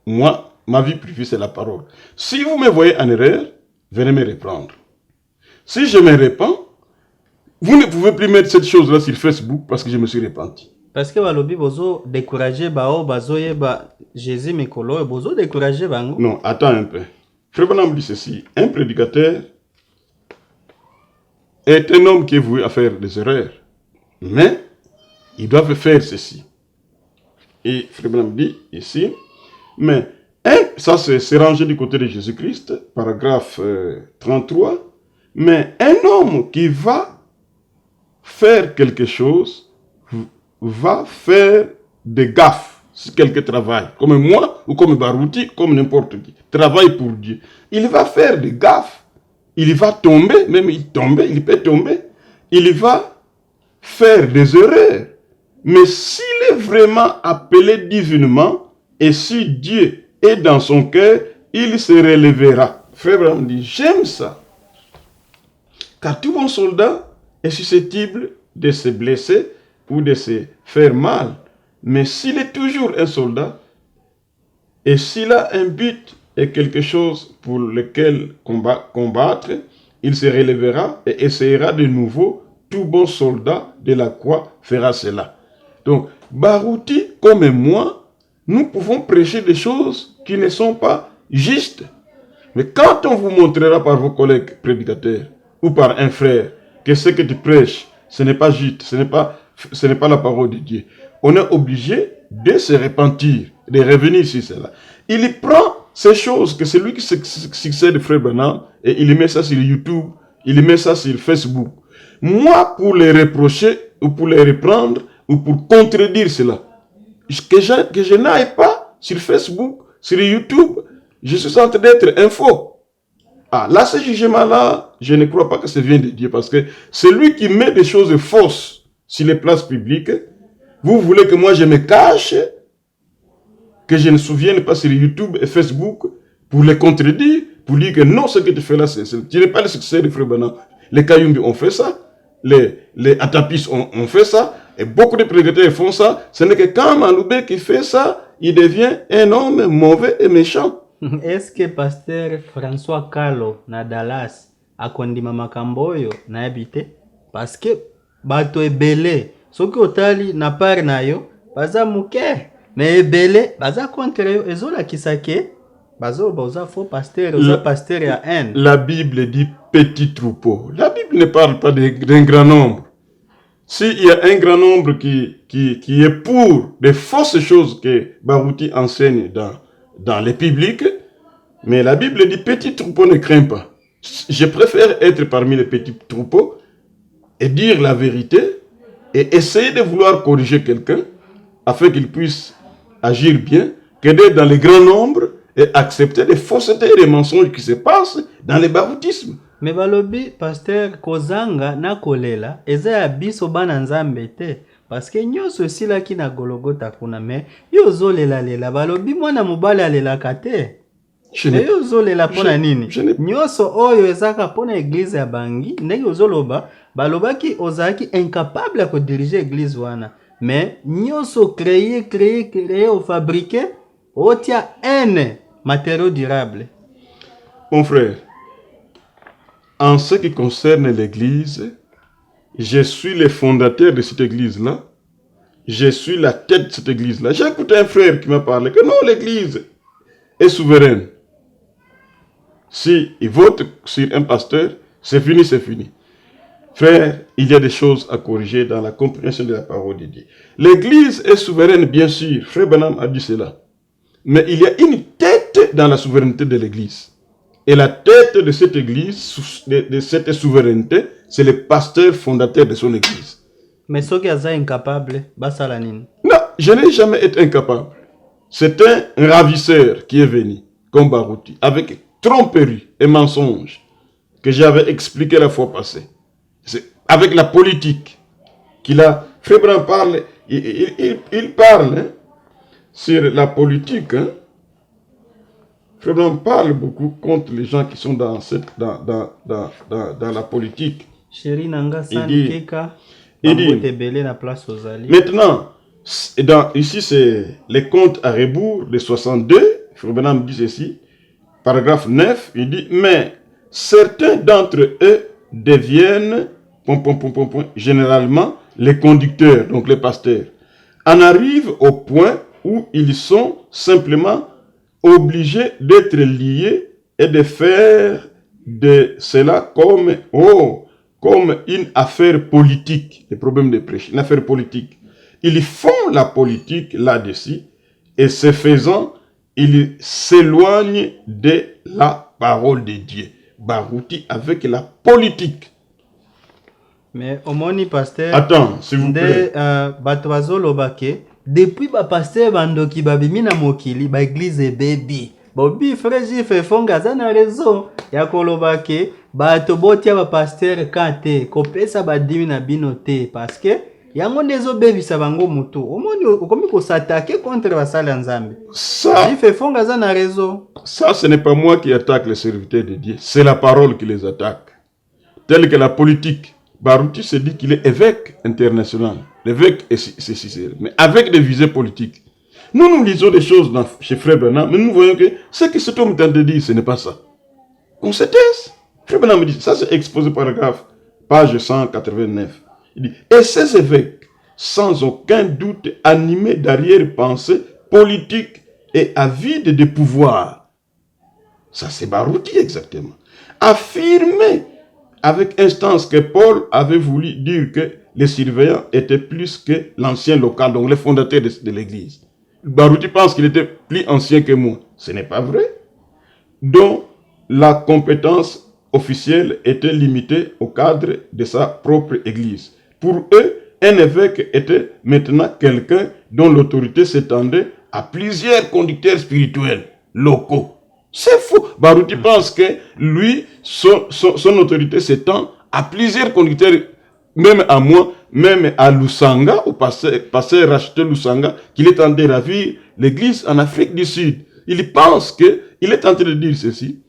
Moi, ma vie privée, c'est la parole. Si vous me voyez en erreur, venez me reprendre. Si je me répands, vous ne pouvez plus mettre cette chose-là sur Facebook parce que je me suis repenti. Parce que balobi bozo décourager bao bazoye ba Jésus mekolo bozo décourager bango. Non, attends un peu. Frère Branham dit ceci, un prédicateur est un homme qui est voué à faire des erreurs. Mais ils doivent faire ceci. Et Frère Branham dit ici, mais ça c'est rangé du côté de Jésus-Christ, paragraphe 33, mais un homme qui va faire quelque chose, va faire des gaffes, si quelqu'un travaille, comme moi, ou comme Baruti, comme n'importe qui, travaille pour Dieu. Il va faire des gaffes, il va tomber, même il peut tomber, il va faire des erreurs. Mais s'il est vraiment appelé divinement, et si Dieu est dans son cœur, il se relèvera. Frère Branham dit, j'aime ça. Car tout bon soldat est susceptible de se blesser ou de se faire mal. Mais s'il est toujours un soldat, et s'il a un but et quelque chose pour lequel combattre, il se relèvera et essayera de nouveau. Tout bon soldat de la croix fera cela. Donc, Baruti, comme moi, nous pouvons prêcher des choses qui ne sont pas justes. Mais quand on vous montrera par vos collègues prédicateurs ou par un frère que ce que tu prêches, ce n'est pas juste, ce n'est pas la parole de Dieu, on est obligé de se repentir, de revenir sur cela. Il prend ces choses que c'est lui qui succède frère Branham et il met ça sur YouTube, il met ça sur Facebook. Moi, pour les reprocher ou pour les reprendre ou pour contredire cela, que je n'aille pas sur Facebook, sur YouTube, je suis en train d'être info. Ah, là, ce jugement-là, je ne crois pas que ça vient de Dieu, parce que c'est lui qui met des choses fausses sur les places publiques. Vous voulez que moi je me cache, que je ne me souvienne pas sur YouTube et Facebook pour les contredire, pour dire que non, ce que tu fais là, tu n'es pas le succès de Frère Branham. Les Kayumbi ont fait ça, les Atapis ont fait ça, et beaucoup de prédicateurs font ça. Ce n'est que quand Maloube qui fait ça, il devient un homme mauvais et méchant. Est-ce que pasteur François Kalo na Dallas akondima makambo oyo na habité? Parce que bato ebele soki otali na part na yo baza muke mais ebele baza contre yo ezolakisa ke baza faux pasteur, oza pasteur ya haine. La Bible dit petit troupeau. La Bible ne parle pas d'un grand nombre. S'il y a un grand nombre qui est pour des fausses choses que Barouti enseigne dans les publics, mais la Bible dit petit troupeau ne craint pas. Je préfère être parmi les petits troupeaux et dire la vérité et essayer de vouloir corriger quelqu'un afin qu'il puisse agir bien que d'être dans les grands nombres et accepter les faussetés et les mensonges qui se passent dans les baroutismes. Mais balobi pasteur kozanga na kolela eza ya biso bana nzambe te parce que nyonso silaki na Golgotha kuna me yo zolela lela balobi mwana mobali alelaka te. Yo zolela pona nini? Nyonso oyo ezaka pona église ya bangi ndenge ozoloba balobaki ozaki incapable ya ko diriger église wana mais nyonso créer ou fabriquer otia un matériau durable. Mon frère, en ce qui concerne l'église, je suis le fondateur de cette église-là. Je suis la tête de cette église-là. J'ai écouté un frère qui m'a parlé que non, l'église est souveraine. Si il vote sur un pasteur, c'est fini, c'est fini. Frère, il y a des choses à corriger dans la compréhension de la parole de Dieu. L'église est souveraine, bien sûr. Frère Branham a dit cela. Mais il y a une tête dans la souveraineté de l'église. Et la tête de cette église, de cette souveraineté, c'est le pasteur fondateur de son église. Mais ce qui est incapable, basalanine. Non, je n'ai jamais été incapable. C'est un ravisseur qui est venu, comme Barouti, avec tromperie et mensonge, que j'avais expliqué la fois passée. C'est avec la politique qu'il a... Frère Branham parle, il parle hein, sur la politique, hein. Frère Branham parle beaucoup contre les gens qui sont dans la politique. Il dit maintenant, ici c'est les comptes à rebours de 62, Frère Branham dit ceci, paragraphe 9, il dit, mais certains d'entre eux deviennent, généralement, les conducteurs, donc les pasteurs, en arrivent au point où ils sont simplement obligés d'être liés et de faire de cela comme une affaire politique, les problèmes de prêche, une affaire politique. Ils font la politique là-dessus et ce faisant, ils s'éloignent de la parole de Dieu. Barouti avec la politique. Mais au moni pasteur, attends, s'il vous plaît. Depuis ba pasteur bandoki babimi na mokili ba église baby. Bobi frère fait fonga za na raison ya kolobake bato botia ba pasteur kate kopesa ba dimi na binote parce que yango ndezo bebisa bango mutu. Omoni okomi ko s'attaquer contre basala nzambe. Ça il fait fonga za na raison. Ça ce n'est pas moi qui attaque les serviteurs de Dieu, c'est la parole qui les attaque. Telle que la politique. Barouti se dit qu'il est évêque international. L'évêque est sincère, mais avec des visées politiques. Nous lisons des choses chez Frère Branham, mais nous voyons que ce que cet homme tente de dire, ce n'est pas ça. On se taise. Frère Branham me dit, ça c'est exposé paragraphe, page 189. Il dit, et ces évêques, sans aucun doute animés d'arrière-pensée politique et avides de pouvoir. Ça c'est Barouti exactement. Affirmer avec instance que Paul avait voulu dire que les surveillants étaient plus que l'ancien local, donc les fondateurs de l'église. Barouti pense qu'il était plus ancien que moi. Ce n'est pas vrai. Donc, la compétence officielle était limitée au cadre de sa propre église. Pour eux, un évêque était maintenant quelqu'un dont l'autorité s'étendait à plusieurs conducteurs spirituels locaux. C'est faux. Baruti pense que lui, son autorité s'étend à plusieurs conducteurs, même à moi, même à Lusanga, au pasteur racheté Lusanga, qu'il est en train de ravir l'église en Afrique du Sud. Il pense que, il est en train de dire ceci,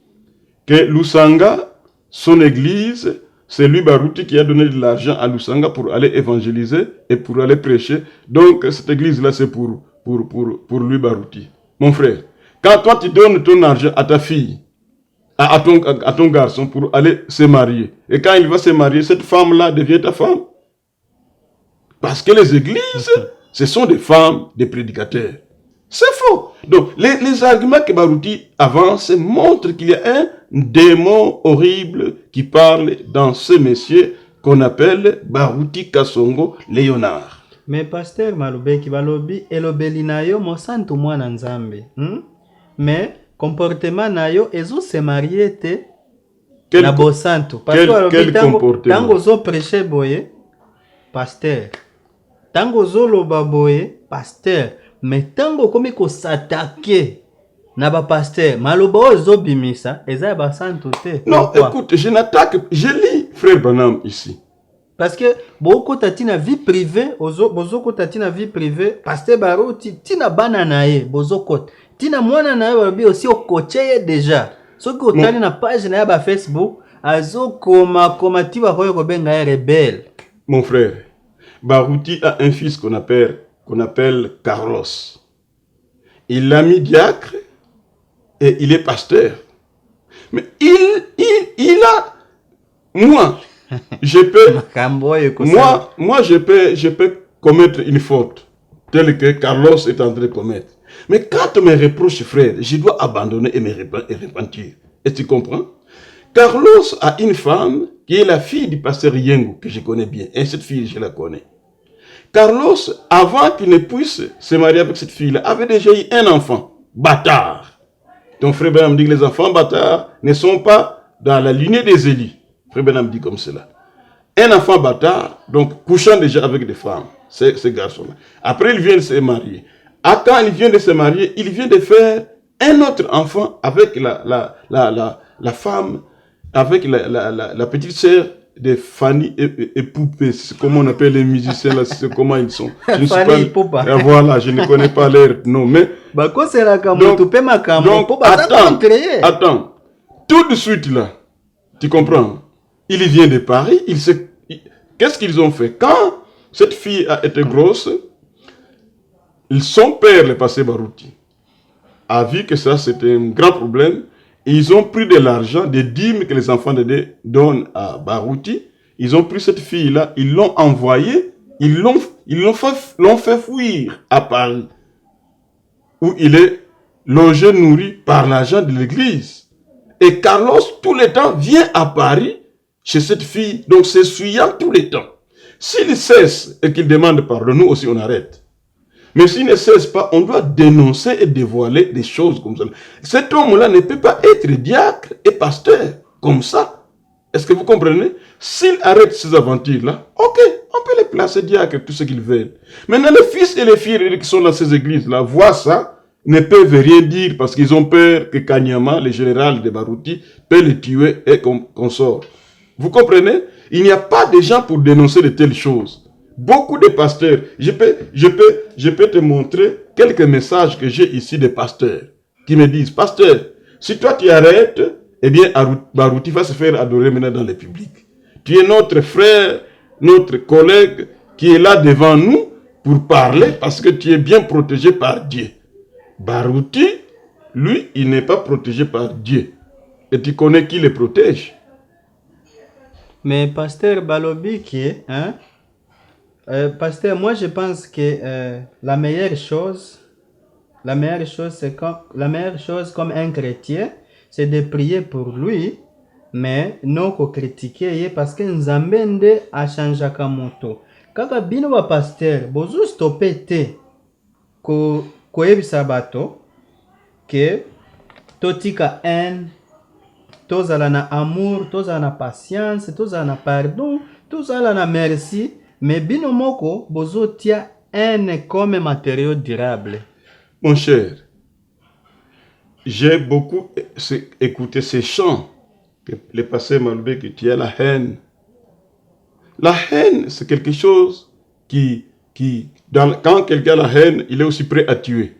que Lusanga, son église, c'est lui, Baruti, qui a donné de l'argent à Lusanga pour aller évangéliser et pour aller prêcher. Donc, cette église-là, c'est pour lui, Baruti. Mon frère, quand toi, tu donnes ton argent à ta fille, à ton garçon pour aller se marier, et quand il va se marier, cette femme-là devient ta femme. Parce que les églises, ce sont des femmes, des prédicateurs. C'est faux. Donc, les arguments que Baruti avance montrent qu'il y a un démon horrible qui parle dans ce monsieur qu'on appelle Baruti Kasongo Léonard. Mais pasteur Malobeki balobi elobeli na yo mosantu mwana nzambe. Mais comportement na yo ezo se marier te na bosantu. Parce que tango zo prêcher boye pasteur. Tango zo loba boye pasteur. Mais tango komi ko s'attaquer na ba pasteur maloba ozo bimisa eza ba santu te. Non, écoute, je lis frère Branham ici. Parce que beaucoup tatina vie privée, bozoko tatina vie privée, pasteur Baruti tina bana nae bozoko tina mwana nae babi aussi au coaché déjà. Soki otali na page na ba Facebook azokoma tiba koyo kobenga rebelle. Mon frère, Baruti a un fils qu'on appelle Carlos. Il l'a mis diacre et il est pasteur. Mais il a... Moi, je peux commettre une faute telle que Carlos est en train de commettre. Mais quand on me reproche, frère, je dois abandonner et me repentir. Et tu comprends? Carlos a une femme qui est la fille du pasteur Yengo, que je connais bien. Et cette fille, je la connais. Carlos, avant qu'il ne puisse se marier avec cette fille-là, avait déjà eu un enfant, bâtard. Ton frère Benham dit que les enfants bâtards ne sont pas dans la lignée des Élis. Frère Benham dit comme cela. Un enfant bâtard, donc couchant déjà avec des femmes, ce garçon-là. Après, il vient de se marier. Quand il vient de se marier, il vient de faire un autre enfant avec la femme, avec la petite sœur de Fanny et Poupée. C'est comment on appelle les musiciens là, c'est comment ils sont. Fanny et Poupa. Voilà, je ne connais pas leur nom, mais... Attends, tout de suite là, tu comprends? Il vient de Paris, qu'est-ce qu'ils ont fait? Quand cette fille a été grosse, son père, le pasteur Baruti, a vu que ça c'était un grand problème. Ils ont pris de l'argent, des dîmes que les enfants de donnent à Baruti. Ils ont pris cette fille-là, ils l'ont envoyée, ils l'ont fait fuir à Paris, où il est logé, nourri par l'argent de l'église. Et Carlos, tout le temps, vient à Paris chez cette fille, donc s'essuyant tout le temps. S'il cesse et qu'il demande pardon, nous aussi on arrête. Mais s'il ne cesse pas, on doit dénoncer et dévoiler des choses comme ça. Cet homme-là ne peut pas être diacre et pasteur comme ça. Est-ce que vous comprenez? S'il arrête ces aventures-là, ok, on peut les placer diacre, tout ce qu'ils veulent. Maintenant, les fils et les filles qui sont dans ces églises-là voient ça, ne peuvent rien dire parce qu'ils ont peur que Kanyama, le général de Baruti, peut les tuer et qu'on sort. Vous comprenez? Il n'y a pas de gens pour dénoncer de telles choses. Beaucoup de pasteurs, je peux te montrer quelques messages que j'ai ici de pasteurs qui me disent, pasteur, si toi tu arrêtes, eh bien Baruti va se faire adorer maintenant dans le public. Tu es notre frère, notre collègue qui est là devant nous pour parler parce que tu es bien protégé par Dieu. Baruti, lui, il n'est pas protégé par Dieu. Et tu connais qui le protège. Mais pasteur Balobiki, pasteur, moi je pense que la meilleure chose comme un chrétien, c'est de prier pour lui, mais non qu'on critiquer parce que Nzambende a changé kamoto. Kaka bino wa pasteur, bozo stopper te ko ebisa bato que totika haine, tozala na amour, tozala na patience, tozala na pardon, tozala na merci. Mais bino moko bozo tia un comme matériau durable. Mon cher, j'ai beaucoup écouté ces chants que les pasteurs Maloubé qui tient la haine. La haine, c'est quelque chose quand quelqu'un a la haine, il est aussi prêt à tuer.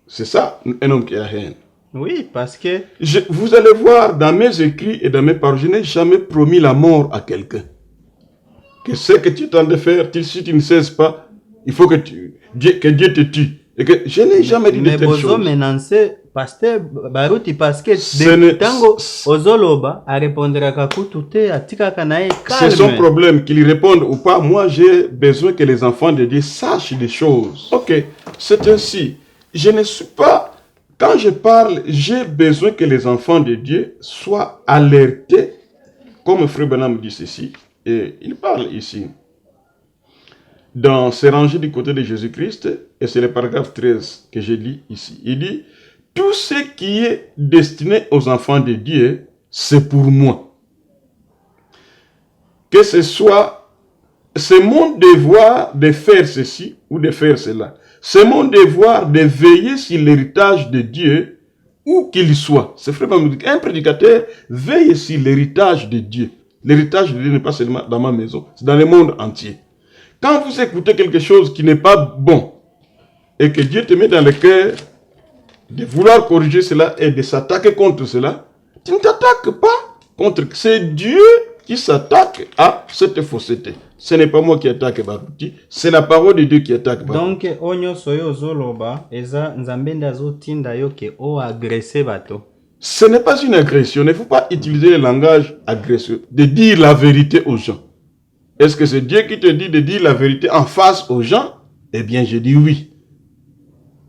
C'est ça, un homme qui a la haine. Oui, parce que... Vous allez voir dans mes écrits et dans mes paroles, je n'ai jamais promis la mort à quelqu'un. Que ce que tu tentes de faire, si tu ne cesses pas, il faut que Dieu te tue. Et que je n'ai jamais dit de telles choses. Mais menacé pasteur Baruti parce que tango ozoloba a répondre kakutute atika kanae calme. C'est son problème qu'il réponde ou pas. Moi, j'ai besoin que les enfants de Dieu sachent des choses. Ok, c'est ainsi. Je ne suis pas... Quand je parle, j'ai besoin que les enfants de Dieu soient alertés. Comme Frère Benham dit ceci, et il parle ici. Dans ces rangées du côté de Jésus-Christ, et c'est le paragraphe 13 que je lis ici. Il dit, tout ce qui est destiné aux enfants de Dieu, c'est pour moi. Que ce soit, c'est mon devoir de faire ceci ou de faire cela. C'est mon devoir de veiller sur l'héritage de Dieu, où qu'il soit. C'est vraiment un prédicateur veille sur l'héritage de Dieu. L'héritage de Dieu n'est pas seulement dans ma maison, c'est dans le monde entier. Quand vous écoutez quelque chose qui n'est pas bon, et que Dieu te met dans le cœur de vouloir corriger cela et de s'attaquer contre cela, tu ne t'attaques pas contre... C'est Dieu qui s'attaque à cette fausseté. Ce n'est pas moi qui attaque Baruti, c'est la parole de Dieu qui attaque Baruti. Donc, onyo soyo zoloba, eza nzambenda zo tinda yo ke o agressé bato. Ce n'est pas une agression, il ne faut pas utiliser le langage agressif, de dire la vérité aux gens. Est-ce que c'est Dieu qui te dit de dire la vérité en face aux gens? Eh bien, je dis oui.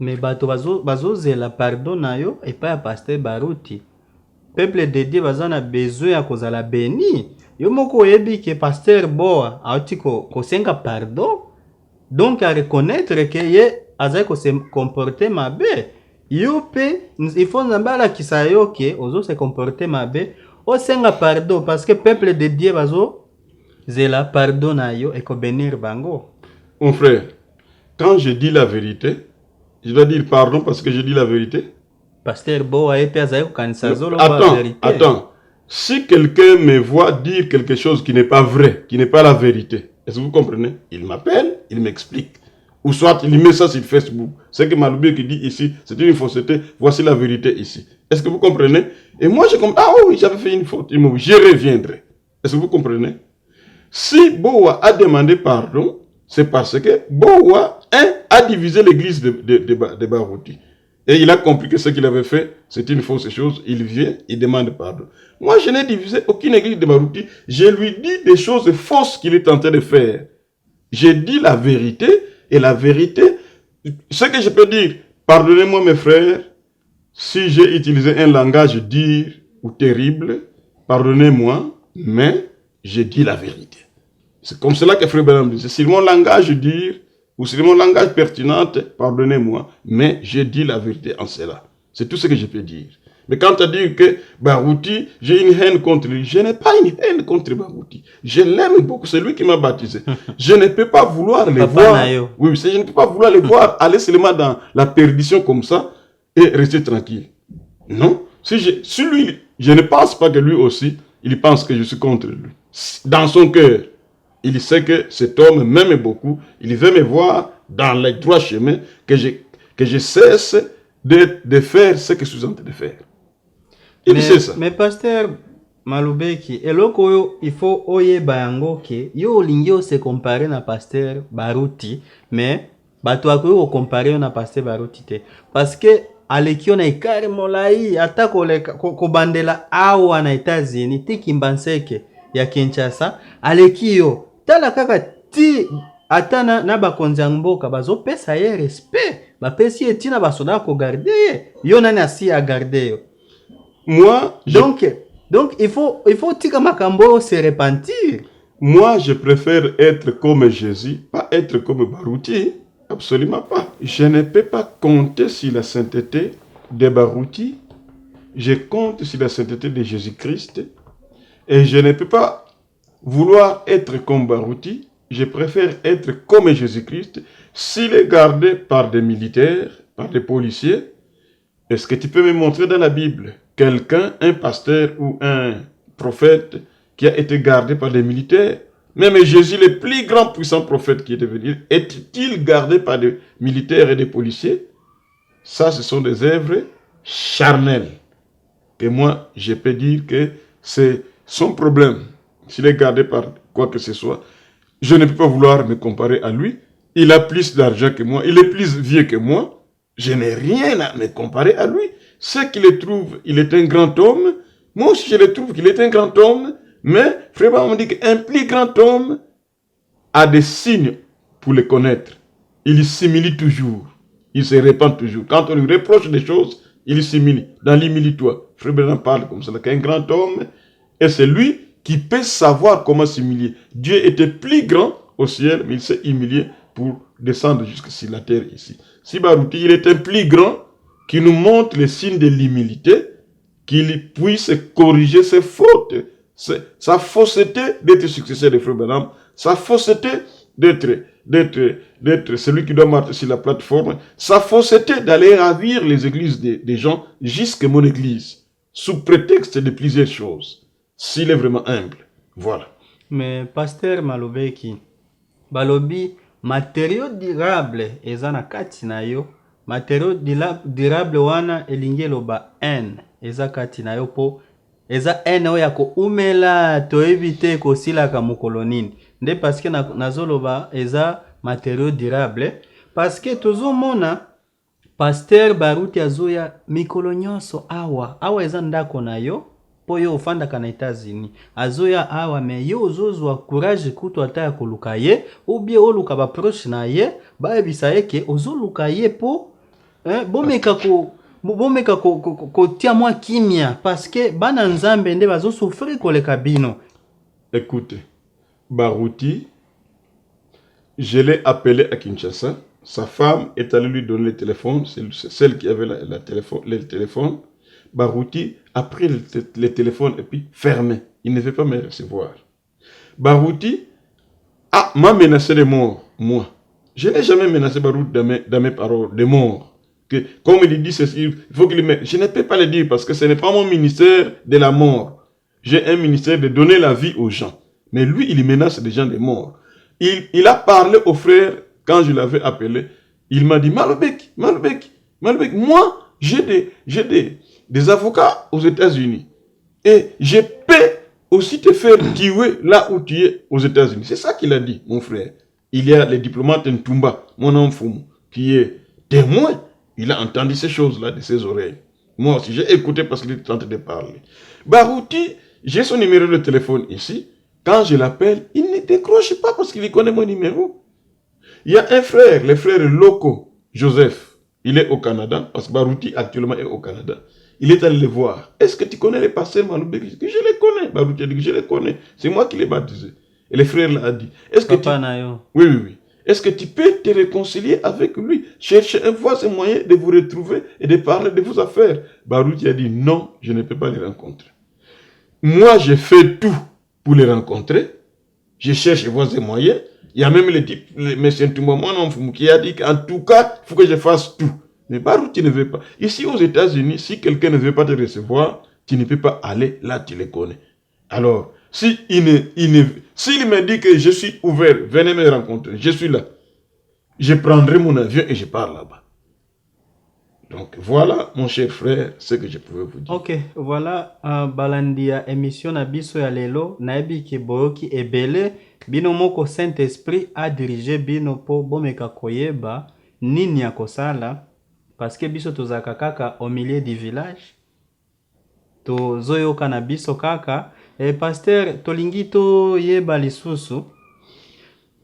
Mais bato bazo zela pardon na yo et pas pasteur Baruti. Peuple de Dieu bazana besoin ya kozala béni. Yo moko yebi que pasteur Boa auti ko senga pardon. Donc à reconnaître que ye azai ko se comporter mabe. Yo pe il faut nzambala kisayo ke ozo se comporter mabe. O senga pardon parce que peuple de Dieu bazo zela pardon na yo et ko bénir bango. Mon frère, quand je dis la vérité, je dois dire pardon parce que je dis la vérité. Pasteur Boa et Pia Zayo Kansazolo la vérité. Attends. Si quelqu'un me voit dire quelque chose qui n'est pas vrai, qui n'est pas la vérité, est-ce que vous comprenez? Il m'appelle, il m'explique. Ou soit il met ça sur Facebook. Ce que Maloubé qui dit ici, c'est une fausseté, voici la vérité ici. Est-ce que vous comprenez? Et moi je comprends, ah oui, j'avais fait une faute, je reviendrai. Est-ce que vous comprenez? Si Boa a demandé pardon, c'est parce que Boa a divisé l'église de Baruti. Et il a compris que ce qu'il avait fait, c'est une fausse chose. Il vient, il demande pardon. Moi, je n'ai divisé aucune église de Baruti. Je lui dis des choses fausses qu'il est en train de faire. J'ai dit la vérité, et la vérité, ce que je peux dire, pardonnez-moi mes frères, si j'ai utilisé un langage dur ou terrible, pardonnez-moi, mais j'ai dit la vérité. C'est comme cela que Frère Benham dit. C'est mon langage dur, ou c'est mon langage pertinent, pardonnez-moi, mais j'ai dit la vérité en cela. C'est tout ce que je peux dire. Mais quand tu as dit que Baruti, j'ai une haine contre lui, je n'ai pas une haine contre Baruti. Je l'aime beaucoup, c'est lui qui m'a baptisé. Je ne peux pas vouloir les voir. Oui, je ne peux pas vouloir les voir aller seulement dans la perdition comme ça et rester tranquille. Non. Si lui, je ne pense pas que lui aussi, il pense que je suis contre lui. Dans son cœur, il sait que cet homme m'aime beaucoup. Il veut me voir dans les droits chemins, que je cesse de faire ce que je suis en train de faire. Il sait ça. Mais pasteur Malubeki, il faut oye bayango ke yo lingio se comparer na pasteur Baruti, mais bato akoyo comparer na pasteur Baruti te. Parce que aleki na ikari molai ata ko bandela awa na États-Unis te kimbanseke ya Kinshasa aleki yo tala kaka ti atana na bakonzi ya mboka bazo pesa ye respect bapesi etina basoda ko garder yo nani asi a garder yo. Moi, donc il faut tika makambo se repentir. Moi, je préfère être comme Jésus, pas être comme Baruti. Absolument pas. Je ne peux pas compter sur la sainteté de Baruti. Je compte sur la sainteté de Jésus-Christ. Et je ne peux pas vouloir être comme Barouti, je préfère être comme Jésus-Christ. S'il est gardé par des militaires, par des policiers, est-ce que tu peux me montrer dans la Bible quelqu'un, un pasteur ou un prophète qui a été gardé par des militaires? Même Jésus, le plus grand puissant prophète qui est devenu, est-il gardé par des militaires et des policiers? Ça, ce sont des œuvres charnelles. Et moi, je peux dire que c'est son problème. S'il est gardé par quoi que ce soit, je ne peux pas vouloir me comparer à lui. Il a plus d'argent que moi, il est plus vieux que moi. Je n'ai rien à me comparer à lui. Ce qu'il le trouve, il est un grand homme. Moi aussi, je le trouve qu'il est un grand homme. Mais, frère, on dit qu'un plus grand homme a des signes pour le connaître. Il s'humilie toujours. Il se répand toujours. Quand on lui reproche des choses, il s'humilie. Dans l'humilie-toi. Frère Branham parle comme ça, qu'un grand homme, et c'est lui qui peut savoir comment s'humilier. Dieu était plus grand au ciel, mais il s'est humilié pour descendre jusque sur la terre ici. Si Barouti, il est un plus grand qui nous montre les signes de l'humilité, qu'il puisse corriger ses fautes, sa fausseté d'être successeur de Frère Branham, sa fausseté d'être celui qui doit marcher sur la plateforme, sa fausseté d'aller ravir les églises des gens jusqu'à mon église, sous prétexte de plusieurs choses, s'il est vraiment humble. Voilà. Mais pasteur Malobeki, balobi matériaux durables ezana kati na yo, matériaux durables wana elingi loba N eza kati na yo po eza N oya ko umela to éviter ko silaka mukolo nini. Nde parce que nazoloba eza matériaux durables parce que tozomona pasteur Barouti azoya mikolo nyonso awa eza ndako na yo po yo ofandaka na États-Unis azoya awa me yo ozozwa courage kutu ata ya koluka ye ou bien oluka ba proche na ye bayebisa ye ke ozoluka ye po bomeka kotia mwa kimia parce que bana nzambe nde bazosouffrir koleka bino. Écoutez, Barouti, je l'ai appelé à Kinshasa. Sa femme est allée lui donner le téléphone, c'est celle qui avait le téléphone. Barouti a pris le téléphone et puis fermé. Il ne veut pas me recevoir. Barouti m'a menacé de mort, moi. Je n'ai jamais menacé Barouti dans mes paroles de mort. Que, comme il dit ceci, il faut qu'il me... Je ne peux pas le dire parce que ce n'est pas mon ministère de la mort. J'ai un ministère de donner la vie aux gens. Mais lui, il menace des gens de mort. Il a parlé aux frères quand je l'avais appelé. Il m'a dit, Malobeki, moi, j'ai des avocats aux États-Unis. Et je peux aussi te faire tuer là où tu es aux États-Unis. C'est ça qu'il a dit, mon frère. Il y a le diplomate Ntumba, mon enfant, qui est témoin. Il a entendu ces choses-là de ses oreilles. Moi aussi, j'ai écouté parce qu'il est en train de parler. Barouti, j'ai son numéro de téléphone ici. Quand je l'appelle, il ne décroche pas parce qu'il connaît mon numéro. Il y a un frère, le frère Loco, Joseph. Il est au Canada, parce que Barouti actuellement est au Canada. Il est allé le voir. Est-ce que tu connais les pasteurs Malobeki? Je les connais. Barouti a dit que je les connais. C'est moi qui les baptisé. Et le frère l'a dit. Est-ce que oui. Est-ce que tu peux te réconcilier avec lui? Chercher un fois ce moyen de vous retrouver et de parler de vos affaires. Barouti a dit non, je ne peux pas les rencontrer. Moi, je fais tout pour les rencontrer. Je cherche des moyens. Il y a même le type, M. Ntumba, mon enfant, qui a dit qu'en tout cas, il faut que je fasse tout. Mais Barouti ne veut pas. Ici aux États-Unis, si quelqu'un ne veut pas te recevoir, tu ne peux pas aller là, tu le connais. Alors, s'il me dit que je suis ouvert, venez me rencontrer, je suis là. Je prendrai mon avion et je pars là-bas. Donc voilà, mon cher frère, ce que je pouvais vous dire. Ok, voilà, balandia émission na biso ya lelo, naebi ki boyoki ebele, bino moko Saint-Esprit a dirigé bino po bomeka koyeba nini ya kosala, parce que biso tozaka kaka au milieu du village. Tozoyoka na biso kaka, et pasteur tolingi to yeba lisusu,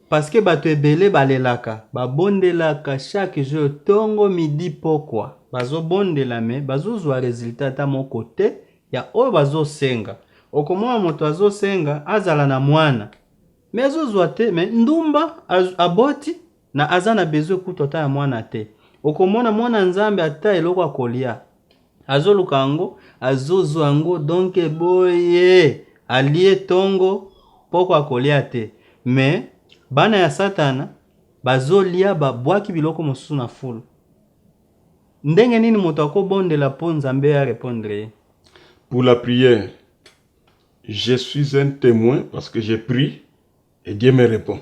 parce que bato ebele balelaka, babondelaka chaque jour tongo midi pokwa, bazo bondela me, bazo zwa résultat ta mon côté, ya oyo bazo senga. Okomona moto azo senga, azala na mwana. Mais azo zwa te, me ndumba aboti, na azana bezo kutota ya mwana te. Okomona mwana nzambe ata eloko akolia. Azo lukango, azo zwa ngo, donc boye, alie tongo, poko akolia te. Mais bana ya Satana bazolia babwaki biloko mosusu na fulu. Ndenge nini moto akobondela po Nzambe ya répondre? Pour la prière, je suis un témoin parce que j'ai prié et Dieu me répond.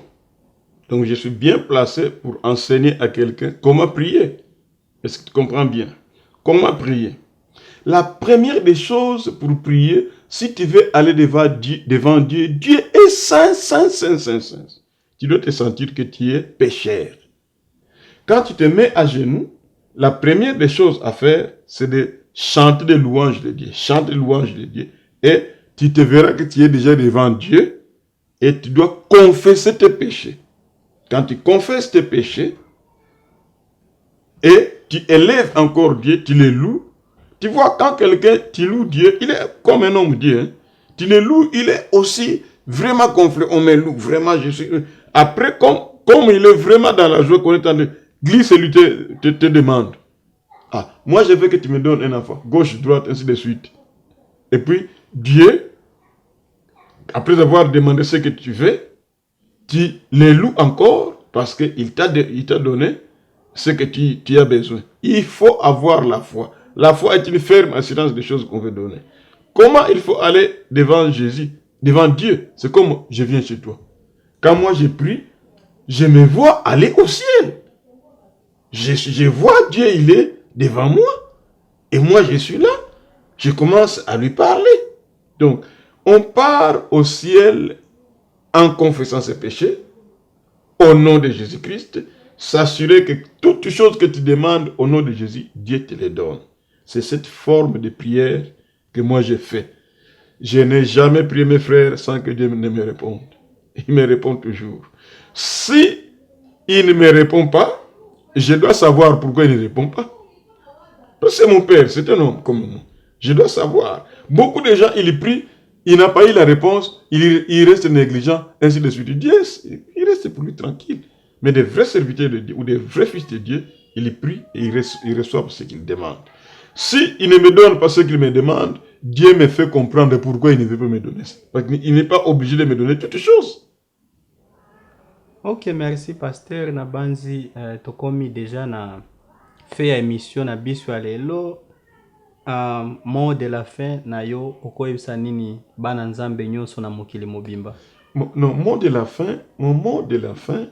Donc je suis bien placé pour enseigner à quelqu'un comment prier. Est-ce que tu comprends bien? Comment prier? La première des choses pour prier, si tu veux aller devant Dieu, Dieu est saint. Tu dois te sentir que tu es pécheur. Quand tu te mets à genoux, la première des choses à faire, c'est de chanter des louanges de Dieu. Chante des louanges de Dieu. Et tu te verras que tu es déjà devant Dieu et tu dois confesser tes péchés. Quand tu confesses tes péchés et tu élèves encore Dieu, tu le loues. Tu vois, quand quelqu'un, tu loues Dieu, il est comme un homme Dieu. Hein. Tu le loues, il est aussi vraiment gonflé. On me loue, vraiment, je suis... Après, comme il est vraiment dans la joie qu'on est en train de... Glisse et lui te demande. Ah, moi je veux que tu me donnes un enfant. Gauche, droite, ainsi de suite. Et puis, Dieu, après avoir demandé ce que tu veux, tu les loues encore parce qu'il t'a donné ce que tu as besoin. Il faut avoir la foi. La foi est une ferme assurance des choses qu'on veut donner. Comment il faut aller devant Jésus, devant Dieu? C'est comme je viens chez toi. Quand moi je prie, je me vois aller au ciel. Je vois Dieu, il est devant moi. Et moi, je suis là. Je commence à lui parler. Donc, on part au ciel en confessant ses péchés, au nom de Jésus-Christ, s'assurer que toutes choses que tu demandes au nom de Jésus, Dieu te les donne. C'est cette forme de prière que moi j'ai fait. Je n'ai jamais prié mes frères sans que Dieu ne me réponde. Il me répond toujours. Si il ne me répond pas, je dois savoir pourquoi il ne répond pas. C'est mon père, c'est un homme comme moi. Je dois savoir. Beaucoup de gens, ils prient, il n'a pas eu la réponse, il reste négligent, ainsi de suite. Dieu, il reste pour lui tranquille. Mais des vrais serviteurs de Dieu ou des vrais fils de Dieu, ils prient et ils reçoivent ce qu'ils demandent. Si il ne me donne pas ce qu'il me demande, Dieu me fait comprendre pourquoi il ne veut pas me donner. Parce qu'il n'est pas obligé de me donner toutes choses. Ok, merci pasteur Nabanzi. Tokomi déjà na fait émission na biso alelo. Mot de la fin na yo okoyebisa nini bana nzambe nyonso na mokili mobimba. Non, mon mot de la fin,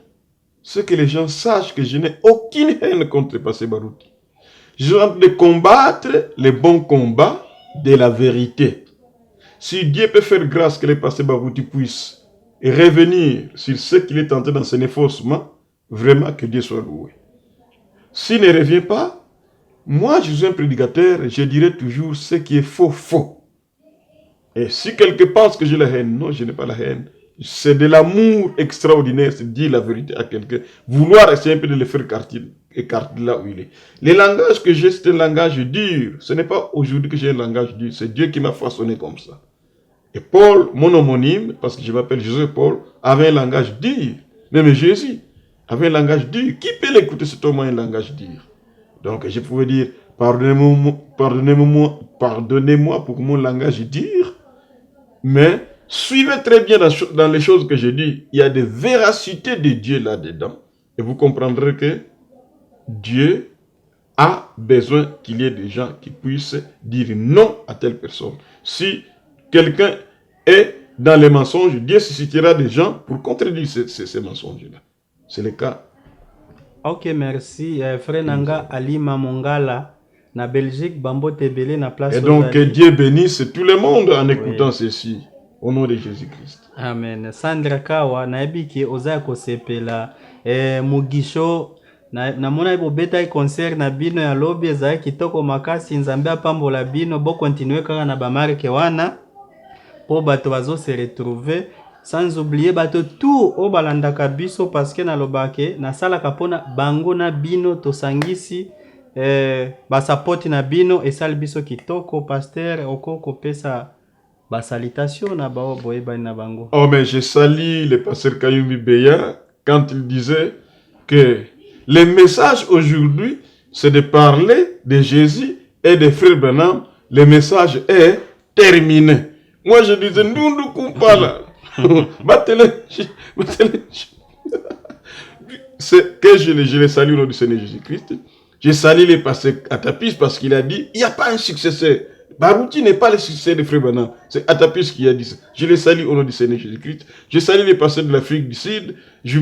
c'est que les gens sachent que je n'ai aucune haine contre Pasteur Baruti. Je suis en train de combattre les bons combats de la vérité. Si Dieu peut faire grâce que le Pasteur Baruti puisse revenir sur ce qu'il est en train d'enseigner faussement, vraiment que Dieu soit loué. S'il ne revient pas, moi je suis un prédicateur, je dirai toujours ce qui est faux, faux. Et si quelqu'un pense que j'ai la haine, non, je n'ai pas la haine. C'est de l'amour extraordinaire, c'est dire la vérité à quelqu'un. Vouloir essayer un peu de le faire écarter là où il est. Le langage que j'ai, c'est un langage dur. Ce n'est pas aujourd'hui que j'ai un langage dur, c'est Dieu qui m'a façonné comme ça. Et Paul, mon homonyme, parce que je m'appelle Joseph Paul, avait un langage dur. Même Jésus avait un langage dur. Qui peut l'écouter, c'est au moins un langage dur. Donc je pouvais dire, pardonnez-moi pour mon langage dur, mais suivez très bien dans les choses que je dis. Il y a des véracités de Dieu là-dedans. Et vous comprendrez que Dieu a besoin qu'il y ait des gens qui puissent dire non à telle personne. Si quelqu'un est dans les mensonges, Dieu suscitera des gens pour contredire ces mensonges-là. C'est le cas. Ok, merci. Frère Nanga Ali Mamongala, na Belgique, Bambo Tebele, na place. Et donc, que Dieu bénisse tout le monde en écoutant ceci. Au nom de Jésus-Christ. Amen. Sandra Kawa, na ebiki ozako sepela. Mugisho, na mona ibo beta concert na bino ya lobby ezali kitoko makasi nzambe apambola bino bo continuer kaka na bamarke wana po bato bazo se retrouver sans oublier bato tout o balandaka biso parce que na lobake na sala kapona bango na bino tosangisi basapoti na bino esali biso kitoko. Pasteur okoko pesa salutation na bao boyebani na bango. Oh mais je salue le pasteur Kayumbi Beya quand il disait que le message aujourd'hui, c'est de parler de Jésus et de Frère Branham. Le message est terminé. Moi, je disais, Ndundu Kumpala. Battez-le. C'est que je les salue au nom du Seigneur Jésus-Christ. Je salue les pasteurs Atapis parce qu'il a dit, il n'y a pas un successeur. Barouti n'est pas le successeur de Frère Branham. C'est Atapis qui a dit ça. Je les salue au nom du Seigneur Jésus-Christ. Je salue les pasteurs de l'Afrique du Sud. J'ai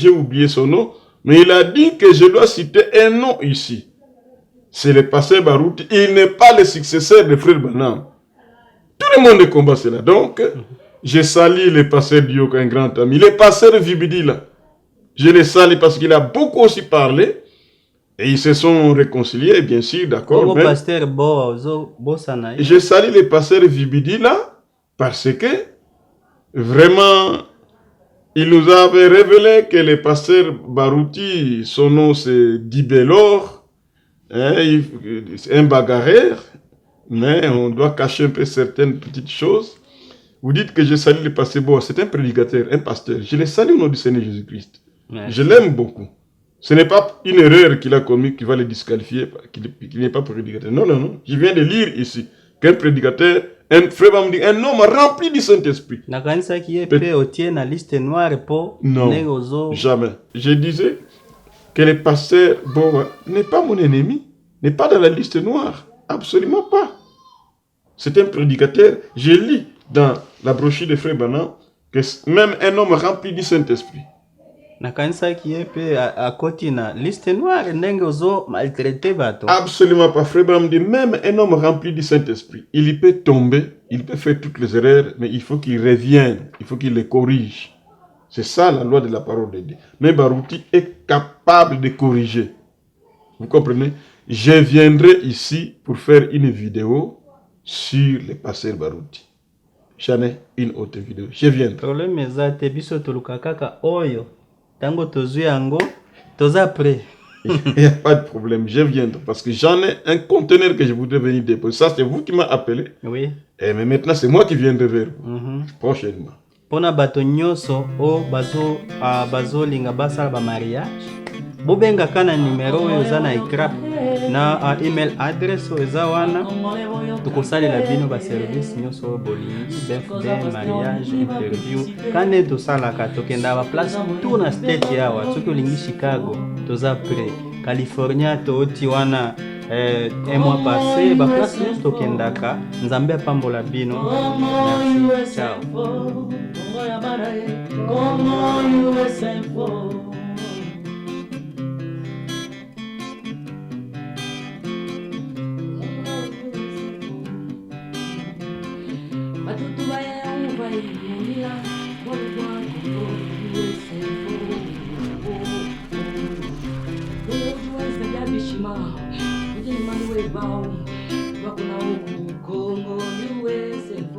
oublié son nom. Mais il a dit que je dois citer un nom ici. C'est le pasteur Barouti. Il n'est pas le successeur de Frère Branham. Tout le monde combat cela. Donc, je salue le pasteur Diok, un grand ami. Le pasteur Vibidi là. Je les salue parce qu'il a beaucoup aussi parlé. Et ils se sont réconciliés, bien sûr, d'accord. Je salue les pasteurs Vibidi là, parce que vraiment, il nous avait révélé que le pasteur Barouti, son nom c'est Dibelor, hein, c'est un bagarreur, mais on doit cacher un peu certaines petites choses. Vous dites que je salue le pasteur Boa, c'est un prédicateur, un pasteur. Je le salue au nom du Seigneur Jésus-Christ. Je l'aime beaucoup. Ce n'est pas une erreur qu'il a commise qui va le disqualifier, qu'il n'est pas prédicateur. Non, non, non. Je viens de lire ici qu'un prédicateur, un frère va me dire, un homme rempli du Saint-Esprit. Non, jamais. Je disais que le pasteur Boa n'est pas mon ennemi, n'est pas dans la liste noire. Absolument pas. C'est un prédicateur. Je lis dans la brochure de Frère Branham que même un homme rempli du Saint-Esprit. Absolument pas. Frère Branham dit même un homme rempli du Saint-Esprit, il peut tomber, il peut faire toutes les erreurs, mais il faut qu'il revienne, il faut qu'il les corrige. C'est ça la loi de la parole de Dieu. Mais Barouti est capable de corriger. Vous comprenez? Je viendrai ici pour faire une vidéo sur le pasteur Barouti. J'en ai une autre vidéo. Je viendrai. Problème est oyo. Tango tozu yango, toza prêt. Il n'y a pas de problème, je viendrai parce que j'en ai un conteneur que je voudrais venir déposer. Ça, c'est vous qui m'avez appelé. Oui. Et mais maintenant, c'est moi qui viendrai vers vous. Prochainement. Pona bato nyonso o bazo linga basala ba mariage. Bobenga kana numéro oyo za na écran na email address oyo za wana. Tukosalela bino ba service nyonso bolingi birthday, mariage, interview. Kane tosalaka tokenda ba place tout na state yawa. Soki olingi Chicago, toza prêt. California tooti wana un mois passé, ba place nyonso tokendaka. Nzambe apambola bino. Merci. Ciao. Congo, USA,